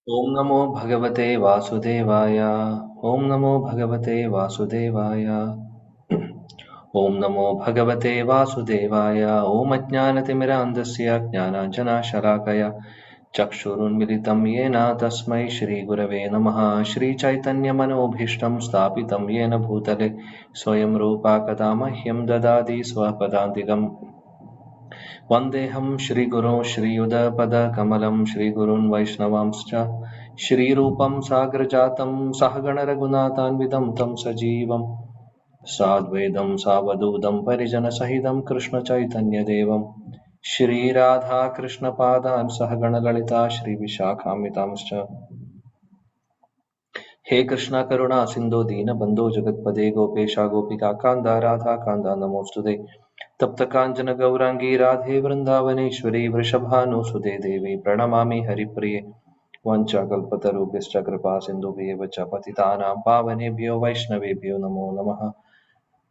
ॐ नमो भगवते वासुदेवाय। ॐ नमो भगवते वासुदेवाय। ॐ नमो भगवते वासुदेवाय। ॐ अज्ञानतिमिरान्धस्य ज्ञानाञ्जनशलाकया चक्षुरुन्मिलितं येन तस्मै श्रीगुरवे नमः। श्रीचैतन्यमनोभीष्टं स्थापितं येन भूतले स्वयं रूपा कदा मह्यं ददाति स्वपदान्तिकम्। वन्देऽहं श्रीगुरों श्रीयुतपदकमलं श्रीगुरून् वैष्णवांश्च श्रीरूपं साग्रजातं सहगणरघुनाथान्वितं तं सजीवं साद्वैतं सावधूतं परिजनसहितं कृष्णचैतन्यदेवं श्रीराधाकृष्णपादान् सहगणललिता श्रीविशाखान्वितांश्च। हे कृष्णा करुणा सिन्धो दीनबन्धो जगत्पते गोपेशा गोपिकान्त राधाकान्त नमोऽस्तुते। तप्त काञ्चन गौराङ्गी राधे वृन्दावनेश्वरी वृषभानुसुते देवी प्रणमामि हरिप्रिये। वाञ्छाकल्पतरुभ्यश्च कृपा सिन्धुभ्येव च पतितानां पावनेभ्यो वैष्णवेभ्यो नमो नमः।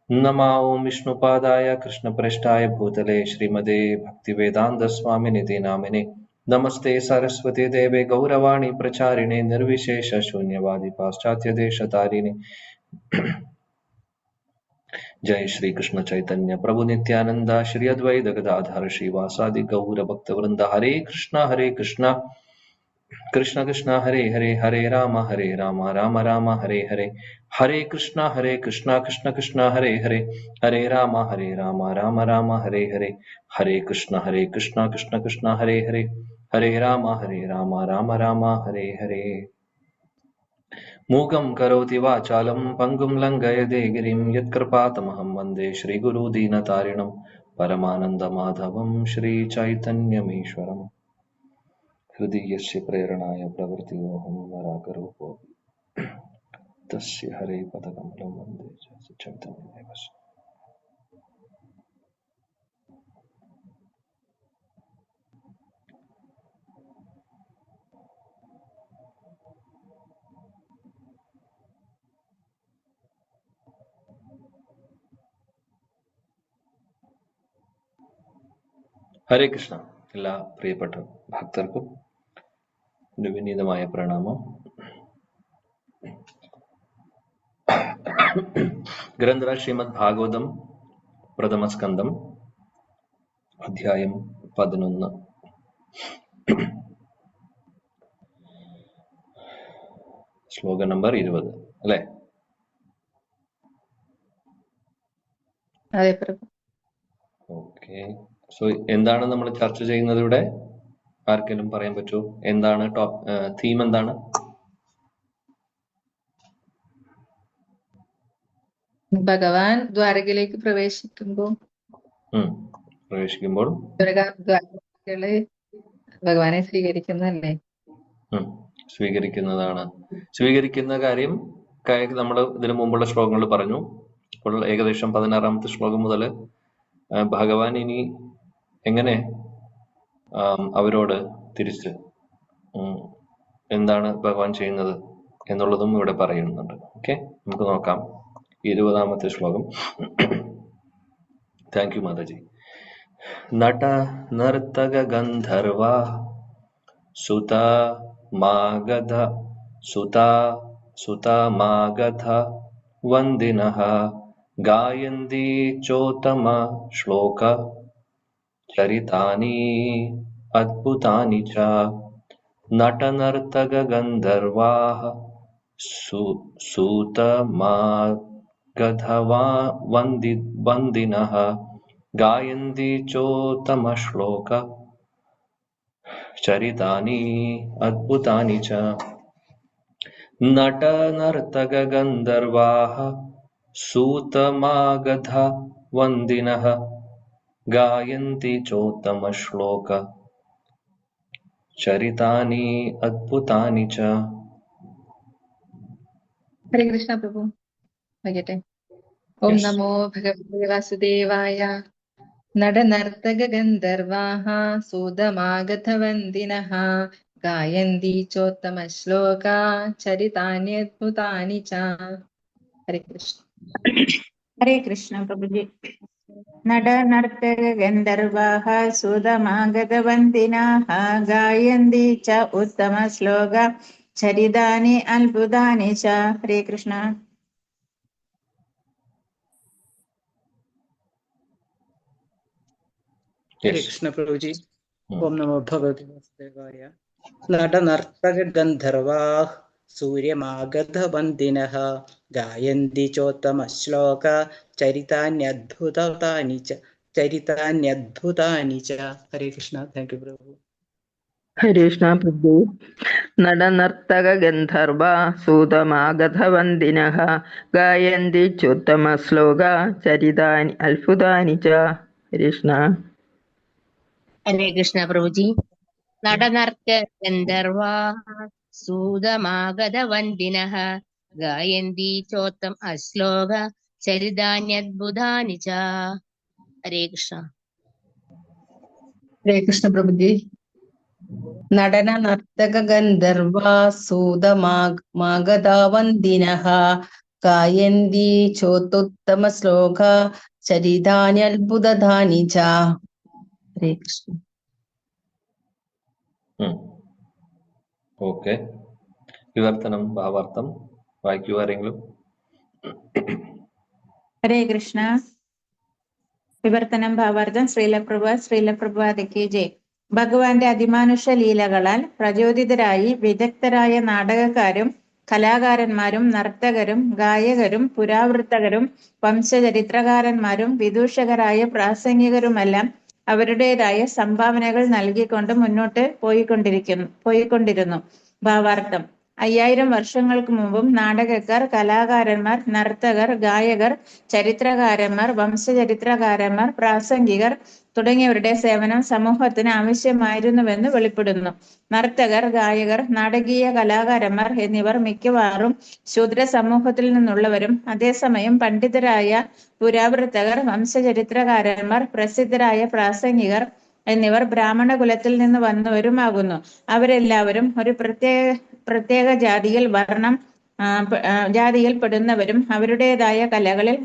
नमो ॐ विष्णुपादाय कृष्णप्रेष्ठाय भूतले श्रीमते भक्तिवेदान्तस्वामिनिति नामिने। नमस्ते सरस्वती देवे गौरवाणी प्रचारिणे निर्विशेष शून्यवादी पाश्चात्यदेशतारिणे। जय श्री कृष्ण चैतन्य प्रभु नित्यानंद श्री अद्वैत गदाधर श्रीवासादि गौर भक्त वृंद। हरे कृष्णा कृष्ण कृष्ण हरे हरे हरे राम राम राम हरे हरे। हरे कृष्ण कृष्ण कृष्ण हरे हरे हरे राम राम राम हरे हरे। हरे कृष्ण कृष्ण कृष्ण हरे हरे हरे राम राम राम हरे हरे। मूकं करोति वाचालं पङ्गुं लङ्घयते गिरिं यत्कृपातमहं वन्दे श्रीगुरुदीनतारिणं परमानन्दमाधवं श्रीचैतन्यमीश्वरम्। हृदि यस्य प्रेरणाय प्रवृत्तियोऽहं वराकरूपोऽपि तस्य हरे पदकमलं वन्दे चैतन्यदेवस्य। ഹരേ കൃഷ്ണ. എല്ലാ പ്രിയപ്പെട്ട ഭക്തർക്കും ഒരു വിനീതമായ പ്രണാമം. ഗ്രന്ഥരാജ് ശ്രീമദ് ഭാഗവതം പ്രഥമസ്കന്ധം അധ്യായം 11 ശ്ലോകം നമ്പർ 20 അല്ലെ? അതെ പ്രഭു. ഓക്കെ. സോ എന്താണ് നമ്മൾ ചർച്ച ചെയ്യുന്നത് ഇവിടെ? ആർക്കെങ്കിലും പറയാൻ പറ്റുമോ? എന്താണ് തീം? എന്താണ്? ഭഗവാൻ ദ്വാരകയിലേക്ക് പ്രവേശിക്കുമ്പോൾ ദ്വാരകള് ഭഗവാനെ സ്വീകരിക്കുന്നതല്ലേ? സ്വീകരിക്കുന്നതാണ്. സ്വീകരിക്കുന്ന കാര്യം നമ്മൾ ഇതിനു മുമ്പുള്ള ശ്ലോകങ്ങളിൽ പറഞ്ഞു. ഇപ്പോൾ ഏകദേശം 16ാമത്തെ ശ്ലോകം മുതൽ ഭഗവാൻ ഇനി എങ്ങനെ അവരോട് തിരിച്ച് എന്താണ് ഭഗവാൻ ചെയ്യുന്നത് എന്നുള്ളതും ഇവിടെ പറയുന്നുണ്ട്. ഓക്കെ, നമുക്ക് നോക്കാം 20ാമത്തെ ശ്ലോകം. Thank you Mataji. നട നർത്തക ഗന്ധർവ സുത മാഗധ വന്ദിനഃ ഗായന്തി ചോത്തമ ശ്ലോക ചരിതാനി അദ്ഭുതാനി ച. നടനർത്തക ഗന്ധർവാഃ സൂതമാഗധ വന്ദിനഃ ഗായന്തി ചോത്തമ ശ്ലോക ചരിതാനി അദ്ഭുതാനി ച. നടനർത്തക ഗന്ധർവാഃ സൂതമാഗധ വന്ദിനഃ ഗായന്തി ചോത്തമ ശ്ലോക ചരിതാനി അദ്ഭുതാനി ച. ഹരേ കൃഷ്ണ പ്രഭു. വയ്ക്കട്ടെ. ഓം നമോ ഭഗവതേ വാസുദേവായ. നടനർത്തക ഗന്ധർവാഃ സൂതമാഗധവന്ദിനഃ ഗായന്തി ചോത്തമ ശ്ലോക ചരിതാനി അദ്ഭുതാനി ച. ഹരേ കൃഷ്ണ. ഹരേ കൃഷ്ണ പ്രഭുജി. നടനർത്തകഗന്ധർവാः സുതമാഗതവന്ദിനാः ഗായന്തി ച ഉത്തമശ്ലോക ചരിതാനി അത്ഭുതാനി ച. ഹരേ കൃഷ്ണ. ഹരേ കൃഷ്ണ പ്രഭുജി. ഓം നമോ ഭഗവതി വാസുദേവായ. നടനർത്തക ഗന്ധർവാഃ സൂര്യമാഗധവന്ദിനഃ ഗായന്തി ചോത്തമ ശ്ലോക ചരിതാന്യദ്ഭുതാനി ച. ഹരേ കൃഷ്ണ. താങ്ക് യു പ്രഭു. ഹരേ കൃഷ്ണ പ്രഭു. നടനർത്തക ഗന്ധർവ സൂതമാഗധവന്ദിനഃ ഗായന്തി ചുത്തമ ശ്ലോക ചരിതാനി അത്ഭുതാനി ച. ഹരേ കൃഷ്ണ. ഹരേ കൃഷ്ണ പ്രഭുജി. നടനർത്ത ഗന്ധർവാ സൂതമാഗതവന്ദിനഃ ഗായന്തി ചോത്തം അശ്ലോക ചരിതാന്യദ്ഭുതാനി ച. ഹരേ കൃഷ്ണ. ഹരേ കൃഷ്ണ പ്രഭുജി. നടന നർത്തക ഗന്ധർവ സൂതമാഗതാവന്ദിനഃ ഗായന്തി ചോത്തുത്തമ ശ്ലോക ചരിതാന്യത്ഭുതാനി ച. ഹരേ കൃഷ്ണ. ഓക്കെ. വിവർത്തനം ഭാവാർത്ഥം വായിക്കൂ ആരെങ്കിലും. ഹരേ കൃഷ്ണ. വിവർത്തനം ഭാവാർത്ഥം. ശ്രീലപ്രഭാതയ്ക്ക് ജയ്. ഭഗവാന്റെ അതിമാനുഷ ലീലകളാൽ പ്രചോദിതരായി വിദഗ്ധരായ നാടകക്കാരും കലാകാരന്മാരും നർത്തകരും ഗായകരും പുരാവൃത്തകരും വംശചരിത്രകാരന്മാരും വിദൂഷകരായ പ്രാസംഗികരുമെല്ലാം അവരുടേതായ സംഭാവനകൾ നൽകിക്കൊണ്ട് മുന്നോട്ട് പോയിക്കൊണ്ടിരുന്നു. ഭാവാർത്ഥം. 5000 വർഷങ്ങൾക്ക് മുമ്പും നാടകക്കാർ, കലാകാരന്മാർ, നർത്തകർ, ഗായകർ, ചരിത്രകാരന്മാർ, വംശചരിത്രകാരന്മാർ, പ്രാസംഗികർ തുടങ്ങിയവരുടെ സേവനം സമൂഹത്തിന് ആവശ്യമായിരുന്നുവെന്ന് വെളിപ്പെടുന്നു. നർത്തകർ, ഗായകർ, നാടകീയ കലാകാരന്മാർ എന്നിവർ മിക്കവാറും ശൂദ്ര സമൂഹത്തിൽ നിന്നുള്ളവരും അതേസമയം പണ്ഡിതരായ പുരാവൃത്തകർ, വംശചരിത്രകാരന്മാർ, പ്രസിദ്ധരായ പ്രാസംഗികർ എന്നിവർ ബ്രാഹ്മണ കുലത്തിൽ നിന്ന് വന്നവരുമാകുന്നു. അവരെല്ലാവരും ഒരു പ്രത്യേക ജാതിയിൽ പെടുന്നവരും അവരുടേതായ കലകളിൽ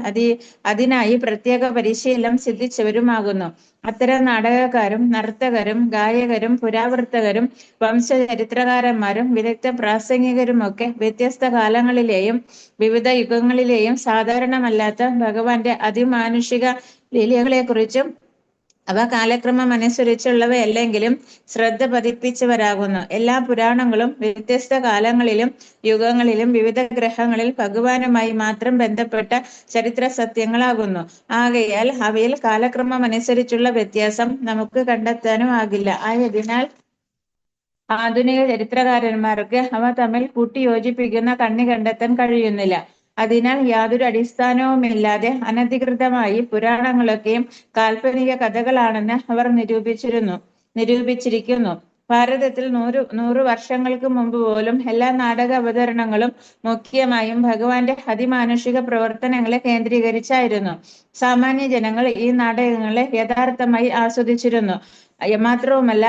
അതിനായി പ്രത്യേക പരിശീലനം സിദ്ധിച്ചവരുമാകുന്നു. അത്തരം നാടകക്കാരും നർത്തകരും ഗായകരും പുരാവൃത്തകരും വംശചരിത്രകാരന്മാരും വിദഗ്ധ പ്രാസംഗികരുമൊക്കെ വ്യത്യസ്ത കാലങ്ങളിലെയും വിവിധ യുഗങ്ങളിലെയും സാധാരണമല്ലാത്ത ഭഗവാന്റെ അതിമാനുഷിക ലീലകളെക്കുറിച്ചും അവ കാലക്രമം അനുസരിച്ചുള്ളവയല്ലെങ്കിലും ശ്രദ്ധ പതിപ്പിച്ചവരാകുന്നു. എല്ലാ പുരാണങ്ങളും വ്യത്യസ്ത കാലങ്ങളിലും യുഗങ്ങളിലും വിവിധ ഗ്രഹങ്ങളിൽ ഭഗവാനുമായി മാത്രം ബന്ധപ്പെട്ട ചരിത്ര സത്യങ്ങളാകുന്നു. ആകയാൽ അവയിൽ കാലക്രമം അനുസരിച്ചുള്ള വ്യത്യാസം നമുക്ക് കണ്ടെത്താനും ആകില്ല. ആയതിനാൽ ആധുനിക ചരിത്രകാരന്മാർക്ക് അവ തമ്മിൽ കൂട്ടിയോജിപ്പിക്കുന്ന കണ്ണി കണ്ടെത്താൻ കഴിയുന്നില്ല. അതിനാൽ യാതൊരു അടിസ്ഥാനവുമില്ലാതെ അനധികൃതമായി പുരാണങ്ങളൊക്കെയും കാൽപ്പനിക കഥകളാണെന്ന് അവർ നിരൂപിച്ചിരിക്കുന്നു. ഭാരതത്തിൽ 100 വർഷങ്ങൾക്ക് മുമ്പ് പോലും എല്ലാ നാടക അവതരണങ്ങളും മുഖ്യമായും ഭഗവാന്റെ അതിമാനുഷിക പ്രവർത്തനങ്ങളെ കേന്ദ്രീകരിച്ചായിരുന്നു. സാമാന്യ ജനങ്ങൾ ഈ നാടകങ്ങളെ യഥാർത്ഥമായി ആസ്വദിച്ചിരുന്നു. മാത്രവുമല്ല,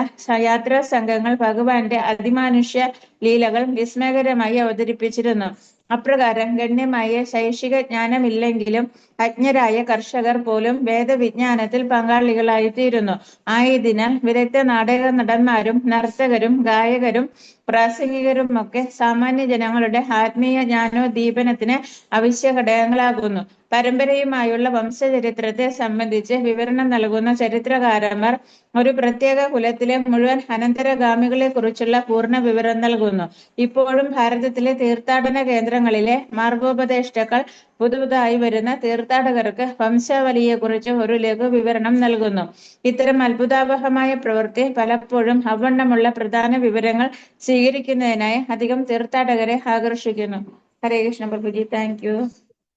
യാത്രാ സംഘങ്ങൾ ഭഗവാന്റെ അതിമാനുഷ്യ ലീലകൾ വിസ്മയകരമായി അവതരിപ്പിച്ചിരുന്നു. അപ്രകാരം ഗണ്യമായ ശൈക്ഷിക ജ്ഞാനമില്ലെങ്കിലും അജ്ഞരായ കർഷകർ പോലും വേദവിജ്ഞാനത്തിൽ പങ്കാളികളായിത്തീരുന്നു. ആയതിനാൽ വിദഗ്ധ നാടക നടന്മാരും നർത്തകരും ഗായകരും പ്രാസംഗികരുമൊക്കെ സാമാന്യ ജനങ്ങളുടെ ആത്മീയ ജ്ഞാനോദ്ദീപനത്തിന് അവശ്യ ഘടകങ്ങളാകുന്നു. പരമ്പരയുമായുള്ള വംശചരിത്രത്തെ സംബന്ധിച്ച് വിവരണം നൽകുന്ന ചരിത്രകാരന്മാർ ഒരു പ്രത്യേക കുലത്തിലെ മുഴുവൻ അനന്തരഗാമികളെ കുറിച്ചുള്ള പൂർണ്ണ വിവരം നൽകുന്നു. ഇപ്പോഴും ഭാരതത്തിലെ തീർത്ഥാടന കേന്ദ്രങ്ങളിലെ മാർഗോപദേഷ്ടാക്കൾ പുതുതായി വരുന്ന തീർത്ഥാടകർക്ക് വംശാവലിയെക്കുറിച്ച് ഒരു ലഘു വിവരണം നൽകുന്നു. ഇത്തരം അത്ഭുതാവഹമായ പ്രവൃത്തി പലപ്പോഴും അവണ്ണമുള്ള പ്രധാന വിവരങ്ങൾ സ്വീകരിക്കുന്നതിനായി അധികം തീർത്ഥാടകരെ ആകർഷിക്കുന്നു. ഹരേ കൃഷ്ണ പ്രഭുജി. Thank you.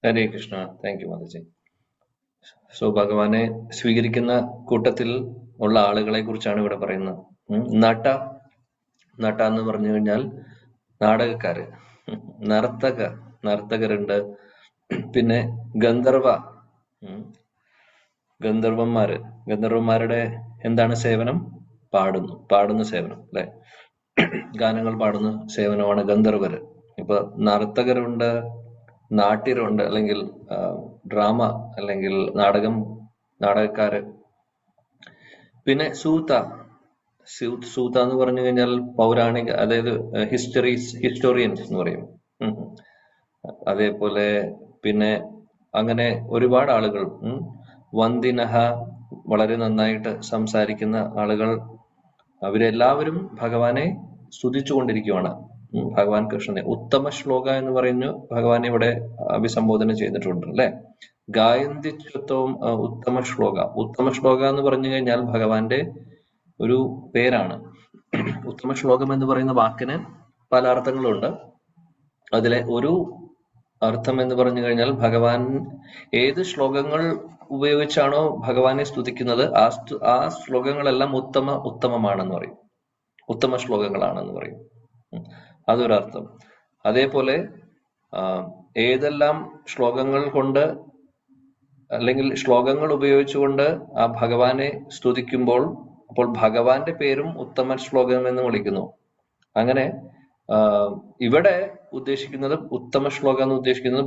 Hare Krishna. Thank you മാതാജി. സോ ഭഗവാനെ സ്വീകരിക്കുന്ന കൂട്ടത്തിൽ ഉള്ള ആളുകളെ കുറിച്ചാണ് ഇവിടെ പറയുന്നത്. നട്ട എന്ന് പറഞ്ഞു കഴിഞ്ഞാൽ നാടകക്കാര്, നർത്തകരുണ്ട്, പിന്നെ ഗന്ധർവന്മാരുടെ എന്താണ് സേവനം? പാടുന്ന സേവനം അല്ലെ? ഗാനങ്ങൾ പാടുന്ന സേവനമാണ് ഗന്ധർവര്. ഇപ്പൊ നർത്തകരുണ്ട്, നാട്യരുണ്ട്, അല്ലെങ്കിൽ ഡ്രാമ അല്ലെങ്കിൽ നാടകം നാടകക്കാര്. പിന്നെ സൂത എന്ന് പറഞ്ഞു കഴിഞ്ഞാൽ പൗരാണിക, അതായത് ഹിസ്റ്റോറിയൻസ് എന്ന് പറയും. അതേപോലെ പിന്നെ അങ്ങനെ ഒരുപാട് ആളുകൾ. വന്ദിനഹ, വളരെ നന്നായിട്ട് സംസാരിക്കുന്ന ആളുകൾ. അവരെല്ലാവരും ഭഗവാനെ സ്തുതിച്ചുകൊണ്ടിരിക്കുകയാണ്. ഭഗവാൻ കൃഷ്ണനെ ഉത്തമ ശ്ലോക എന്ന് പറയുന്നു ഭഗവാനെ ഇവിടെ അഭിസംബോധന ചെയ്തിട്ടുണ്ട് അല്ലെ. ഗായന്തി ചുത്തവും ഉത്തമ ശ്ലോക. ഉത്തമ ശ്ലോക എന്ന് പറഞ്ഞു കഴിഞ്ഞാൽ ഭഗവാന്റെ ഒരു പേരാണ്. ഉത്തമ ശ്ലോകം എന്ന് പറയുന്ന വാക്കിന് പല അർത്ഥങ്ങളുണ്ട്. അതിലെ ഒരു അർത്ഥം എന്ന് പറഞ്ഞു കഴിഞ്ഞാൽ ഭഗവാൻ ഏത് ശ്ലോകങ്ങൾ ഉപയോഗിച്ചാണോ ഭഗവാനെ സ്തുതിക്കുന്നത് ആ ശ്ലോകങ്ങളെല്ലാം ഉത്തമമാണെന്ന് പറയും. ഉത്തമ ശ്ലോകങ്ങളാണെന്ന് പറയും. അതൊരർത്ഥം. അതേപോലെ ഏതെല്ലാം ശ്ലോകങ്ങൾ കൊണ്ട് അല്ലെങ്കിൽ ശ്ലോകങ്ങൾ ഉപയോഗിച്ചുകൊണ്ട് ആ ഭഗവാനെ സ്തുതിക്കുമ്പോൾ അപ്പോൾ ഭഗവാന്റെ പേരും ഉത്തമ ശ്ലോകം എന്ന് വിളിക്കുന്നു. അങ്ങനെ ഇവിടെ ഉദ്ദേശിക്കുന്നത് ഉത്തമ ശ്ലോകം എന്ന് ഉദ്ദേശിക്കുന്നത്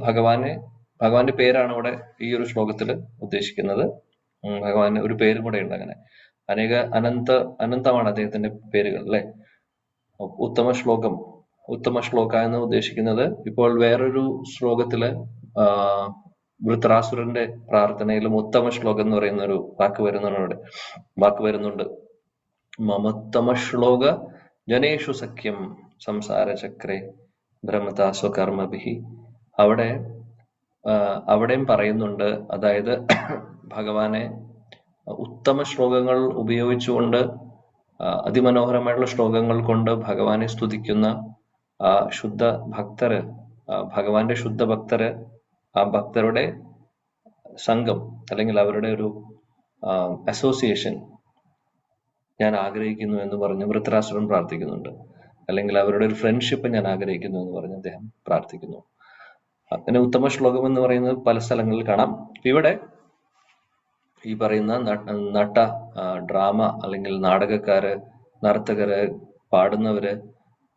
ഭഗവാന്റെ പേരാണ് ഇവിടെ ഈ ഒരു ശ്ലോകത്തിൽ ഉദ്ദേശിക്കുന്നത്. ഭഗവാന് ഒരു പേരും കൂടെ ഉണ്ട്. അങ്ങനെ അനന്തമാണ് അദ്ദേഹത്തിന്റെ പേരുകൾ അല്ലെ. ഉത്തമ ശ്ലോക എന്ന് ഉദ്ദേശിക്കുന്നത് ഇപ്പോൾ വേറൊരു ശ്ലോകത്തില് വൃത്രാസുരന്റെ പ്രാർത്ഥനയിലും ഉത്തമ ശ്ലോകം എന്ന് പറയുന്ന ഒരു വാക്ക് വരുന്നുണ്ട്. മമോത്തമ ശ്ലോക ജനേഷു സഖ്യം സംസാര ചക്രേ ഭ്രമതാ സ്വകർമ്മഭിഹി. അവിടെയും പറയുന്നുണ്ട്. അതായത് ഭഗവാനെ ഉത്തമ ശ്ലോകങ്ങൾ ഉപയോഗിച്ചുകൊണ്ട്, അതിമനോഹരമായിട്ടുള്ള ശ്ലോകങ്ങൾ കൊണ്ട് ഭഗവാനെ സ്തുതിക്കുന്ന ആ ശുദ്ധ ഭക്തര്, ഭഗവാന്റെ ശുദ്ധ ഭക്തര്, ആ ഭക്തരുടെ സംഘം അല്ലെങ്കിൽ അവരുടെ ഒരു അസോസിയേഷൻ ഞാൻ ആഗ്രഹിക്കുന്നു എന്ന് പറഞ്ഞ് വൃത്രാസുരൻ പ്രാർത്ഥിക്കുന്നുണ്ട്. അല്ലെങ്കിൽ അവരുടെ ഒരു ഫ്രണ്ട്ഷിപ്പ് ഞാൻ ആഗ്രഹിക്കുന്നു എന്ന് പറഞ്ഞ് അദ്ദേഹം പ്രാർത്ഥിക്കുന്നു. അങ്ങനെ ഉത്തമ ശ്ലോകം എന്ന് പറയുന്നത് പല സ്ഥലങ്ങളിൽ കാണാം. ഇവിടെ ഈ പറയുന്ന ഡ്രാമ അല്ലെങ്കിൽ നാടകക്കാര്, നർത്തകര്, പാടുന്നവര്,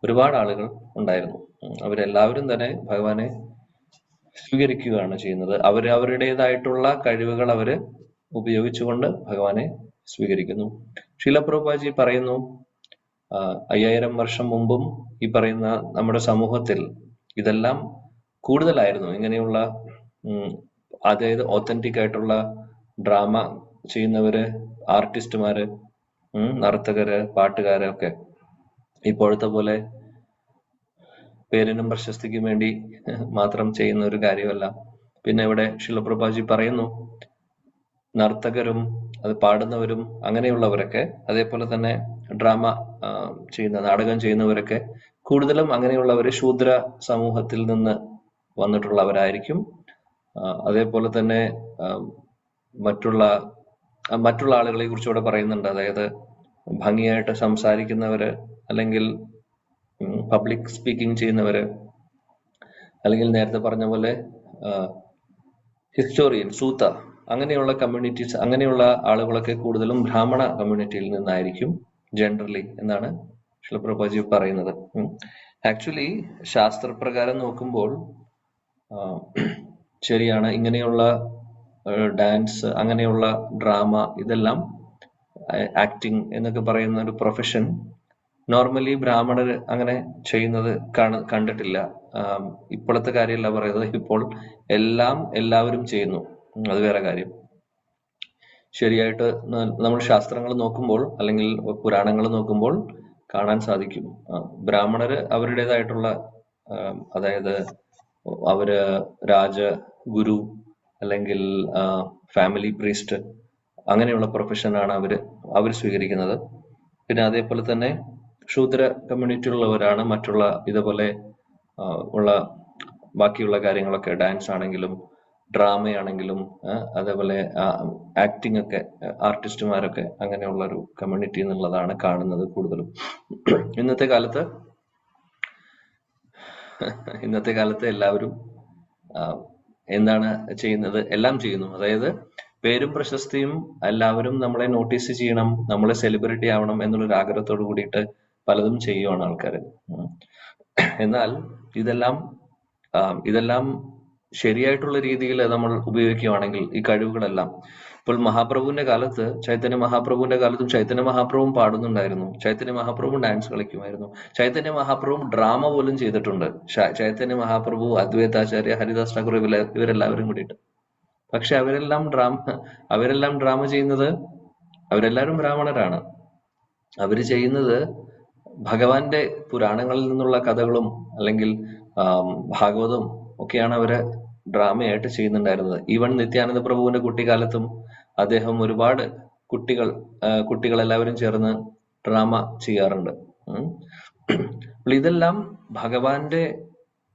ഒരുപാട് ആളുകൾ ഉണ്ടായിരുന്നു. അവരെല്ലാവരും തന്നെ ഭഗവാനെ സ്വീകരിക്കുകയാണ് ചെയ്യുന്നത്. അവരുടേതായിട്ടുള്ള കഴിവുകൾ അവര് ഉപയോഗിച്ചുകൊണ്ട് ഭഗവാനെ സ്വീകരിക്കുന്നു. ശീല പ്രഭുപാദി പറയുന്നു, 5000 വർഷം മുമ്പും ഈ പറയുന്ന നമ്മുടെ സമൂഹത്തിൽ ഇതെല്ലാം കൂടുതലായിരുന്നു. ഇങ്ങനെയുള്ള അതായത് ഓത്തന്റിക് ആയിട്ടുള്ള ഡ്രാമ ചെയ്യുന്നവര്, ആർട്ടിസ്റ്റുമാര്, നർത്തകര്, പാട്ടുകാര് ഒക്കെ ഇപ്പോഴത്തെ പോലെ പേരിനും പ്രശസ്തിക്കും വേണ്ടി മാത്രം ചെയ്യുന്ന ഒരു കാര്യമല്ല. പിന്നെ ഇവിടെ ശീല പ്രഭുപാദി പറയുന്നു, നർത്തകരും അത് പാടുന്നവരും അങ്ങനെയുള്ളവരൊക്കെ, അതേപോലെ തന്നെ ഡ്രാമ നാടകം ചെയ്യുന്നവരൊക്കെ കൂടുതലും അങ്ങനെയുള്ളവര് ശൂദ്ര സമൂഹത്തിൽ നിന്ന് വന്നിട്ടുള്ളവരായിരിക്കും. അതേപോലെ തന്നെ മറ്റുള്ള ആളുകളെ കുറിച്ച് ഇവിടെ പറയുന്നുണ്ട്. അതായത് ഭംഗിയായിട്ട് സംസാരിക്കുന്നവര്, അല്ലെങ്കിൽ പബ്ലിക് സ്പീക്കിംഗ് ചെയ്യുന്നവര്, അല്ലെങ്കിൽ നേരത്തെ പറഞ്ഞ പോലെ ഹിസ്റ്റോറിയൻ, സൂത, അങ്ങനെയുള്ള കമ്മ്യൂണിറ്റീസ്, അങ്ങനെയുള്ള ആളുകളൊക്കെ കൂടുതലും ബ്രാഹ്മണ കമ്മ്യൂണിറ്റിയിൽ നിന്നായിരിക്കും ജനറലി എന്നാണ് ശീല പ്രഭുപാദി പറയുന്നത്. ആക്ച്വലി ശാസ്ത്രപ്രകാരം നോക്കുമ്പോൾ ശരിയാണ്, ഇങ്ങനെയുള്ള ഡാൻസ്, അങ്ങനെയുള്ള ഡ്രാമ, ഇതെല്ലാം ആക്ടിങ് എന്നൊക്കെ പറയുന്ന ഒരു പ്രൊഫഷൻ നോർമലി ബ്രാഹ്മണർ അങ്ങനെ ചെയ്യുന്നത് കണ്ടിട്ടില്ല. ഇപ്പോഴത്തെ കാര്യമല്ല പറയുന്നത്, ഇപ്പോൾ എല്ലാവരും ചെയ്യുന്നു. അത് വേറെ കാര്യം. ശരിയായിട്ട് നമ്മൾ ശാസ്ത്രങ്ങൾ നോക്കുമ്പോൾ അല്ലെങ്കിൽ പുരാണങ്ങൾ നോക്കുമ്പോൾ കാണാൻ സാധിക്കും, ബ്രാഹ്മണര് അവരുടേതായിട്ടുള്ള അതായത് അവര് ഗുരു അല്ലെങ്കിൽ ഫാമിലി പ്രീസ്റ്റ് അങ്ങനെയുള്ള പ്രൊഫഷനാണ് അവർ സ്വീകരിക്കുന്നത്. പിന്നെ അതേപോലെ തന്നെ ശൂദ്ര കമ്മ്യൂണിറ്റിയിലുള്ളവരാണ് മറ്റുള്ള ഇതുപോലെ ഉള്ള ബാക്കിയുള്ള കാര്യങ്ങളൊക്കെ, ഡാൻസ് ആണെങ്കിലും ഡ്രാമയാണെങ്കിലും അതേപോലെ ആക്ടിംഗ് ഒക്കെ, ആർട്ടിസ്റ്റുമാരൊക്കെ അങ്ങനെയുള്ള ഒരു കമ്മ്യൂണിറ്റി എന്നുള്ളതാണ് കാണുന്നത് കൂടുതലും. ഇന്നത്തെ കാലത്ത് എല്ലാവരും എന്താണ് ചെയ്യുന്നത്? എല്ലാം ചെയ്യുന്നു. അതായത് പേരും പ്രശസ്തിയും, എല്ലാവരും നമ്മളെ നോട്ടീസ് ചെയ്യണം, നമ്മളെ സെലിബ്രിറ്റി ആവണം എന്നുള്ളൊരു ആഗ്രഹത്തോട് കൂടിയിട്ട് പലതും ചെയ്യുവാണ് ആൾക്കാർ. എന്നാൽ ഇതെല്ലാം ശരിയായിട്ടുള്ള രീതിയിൽ നമ്മൾ ഉപയോഗിക്കുകയാണെങ്കിൽ ഈ കഴിവുകളെല്ലാം, ഇപ്പോൾ മഹാപ്രഭുവിന്റെ കാലത്ത്, ചൈതന്യ മഹാപ്രഭുവിന്റെ കാലത്തും ചൈതന്യ മഹാപ്രഭുവും പാടുന്നുണ്ടായിരുന്നു, ചൈതന്യ മഹാപ്രഭുവും ഡാൻസ് കളിക്കുമായിരുന്നു, ചൈതന്യ മഹാപ്രഭുവും ഡ്രാമ പോലും ചെയ്തിട്ടുണ്ട്. ചൈതന്യ മഹാപ്രഭു, അദ്വൈതാചാര്യ, ഹരിദാസ് ഠാക്കൂർ ഇവരെല്ലാവരും കൂടിയിട്ട്. പക്ഷെ അവരെല്ലാം ഡ്രാമ ചെയ്യുന്നത്, അവരെല്ലാവരും ബ്രാഹ്മണരാണ്. അവര് ചെയ്യുന്നത് ഭഗവാന്റെ പുരാണങ്ങളിൽ നിന്നുള്ള കഥകളും അല്ലെങ്കിൽ ഭാഗവതവും ഒക്കെയാണ് അവര് ഡ്രാമയായിട്ട് ചെയ്യുന്നുണ്ടായിരുന്നത്. ഈവൻ നിത്യാനന്ദ പ്രഭുവിന്റെ കുട്ടിക്കാലത്തും അദ്ദേഹം ഒരുപാട് കുട്ടികളെല്ലാവരും ചേർന്ന് ഡ്രാമ ചെയ്യാറുണ്ട്. അപ്പോൾ ഇതെല്ലാം ഭഗവാന്റെ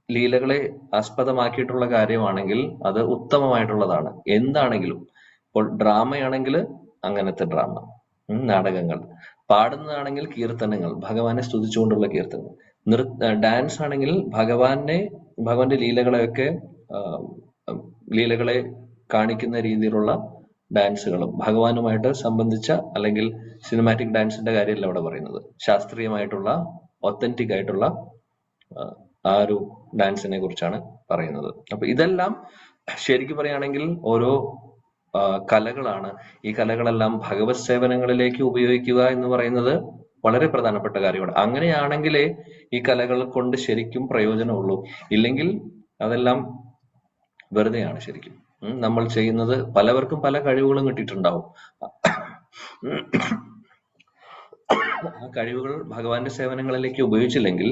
ലീലകളെ ആസ്പദമാക്കിയിട്ടുള്ള കാര്യമാണെങ്കിൽ അത് ഉത്തമമായിട്ടുള്ളതാണ്. എന്താണെങ്കിലും ഇപ്പോൾ ഡ്രാമയാണെങ്കിൽ അങ്ങനത്തെ ഡ്രാമ, നാടകങ്ങൾ, പാടുന്നതാണെങ്കിൽ കീർത്തനങ്ങൾ, ഭഗവാനെ സ്തുതിച്ചുകൊണ്ടുള്ള കീർത്തനങ്ങൾ, ഡാൻസ് ആണെങ്കിൽ ഭഗവാന്റെ ലീലകളെ കാണിക്കുന്ന രീതിയിലുള്ള ഡാൻസുകളും, ഭഗവാനുമായിട്ട് സംബന്ധിച്ച അല്ലെങ്കിൽ സിനിമാറ്റിക് ഡാൻസിന്റെ കാര്യമല്ല ഇവിടെ പറയുന്നത്, ശാസ്ത്രീയമായിട്ടുള്ള ഒത്തന്റിക് ആയിട്ടുള്ള ആ ഒരു ഡാൻസിനെ കുറിച്ചാണ് പറയുന്നത്. അപ്പൊ ഇതെല്ലാം ശരിക്കും പറയുകയാണെങ്കിൽ ഓരോ കലകളാണ്. ഈ കലകളെല്ലാം ഭഗവത് സേവനങ്ങളിലേക്ക് ഉപയോഗിക്കുക എന്ന് പറയുന്നത് വളരെ പ്രധാനപ്പെട്ട കാര്യമാണ്. അങ്ങനെയാണെങ്കിലേ ഈ കലകൾ കൊണ്ട് ശരിക്കും പ്രയോജനമുള്ളൂ. ഇല്ലെങ്കിൽ അതെല്ലാം വെറുതെയാണ് ശരിക്കും. നമ്മൾ ചെയ്യുന്നത്, പലവർക്കും പല കഴിവുകളും കിട്ടിയിട്ടുണ്ടാവും. ആ കഴിവുകൾ ഭഗവാന്റെ സേവനങ്ങളിലേക്ക് ഉപയോഗിച്ചില്ലെങ്കിൽ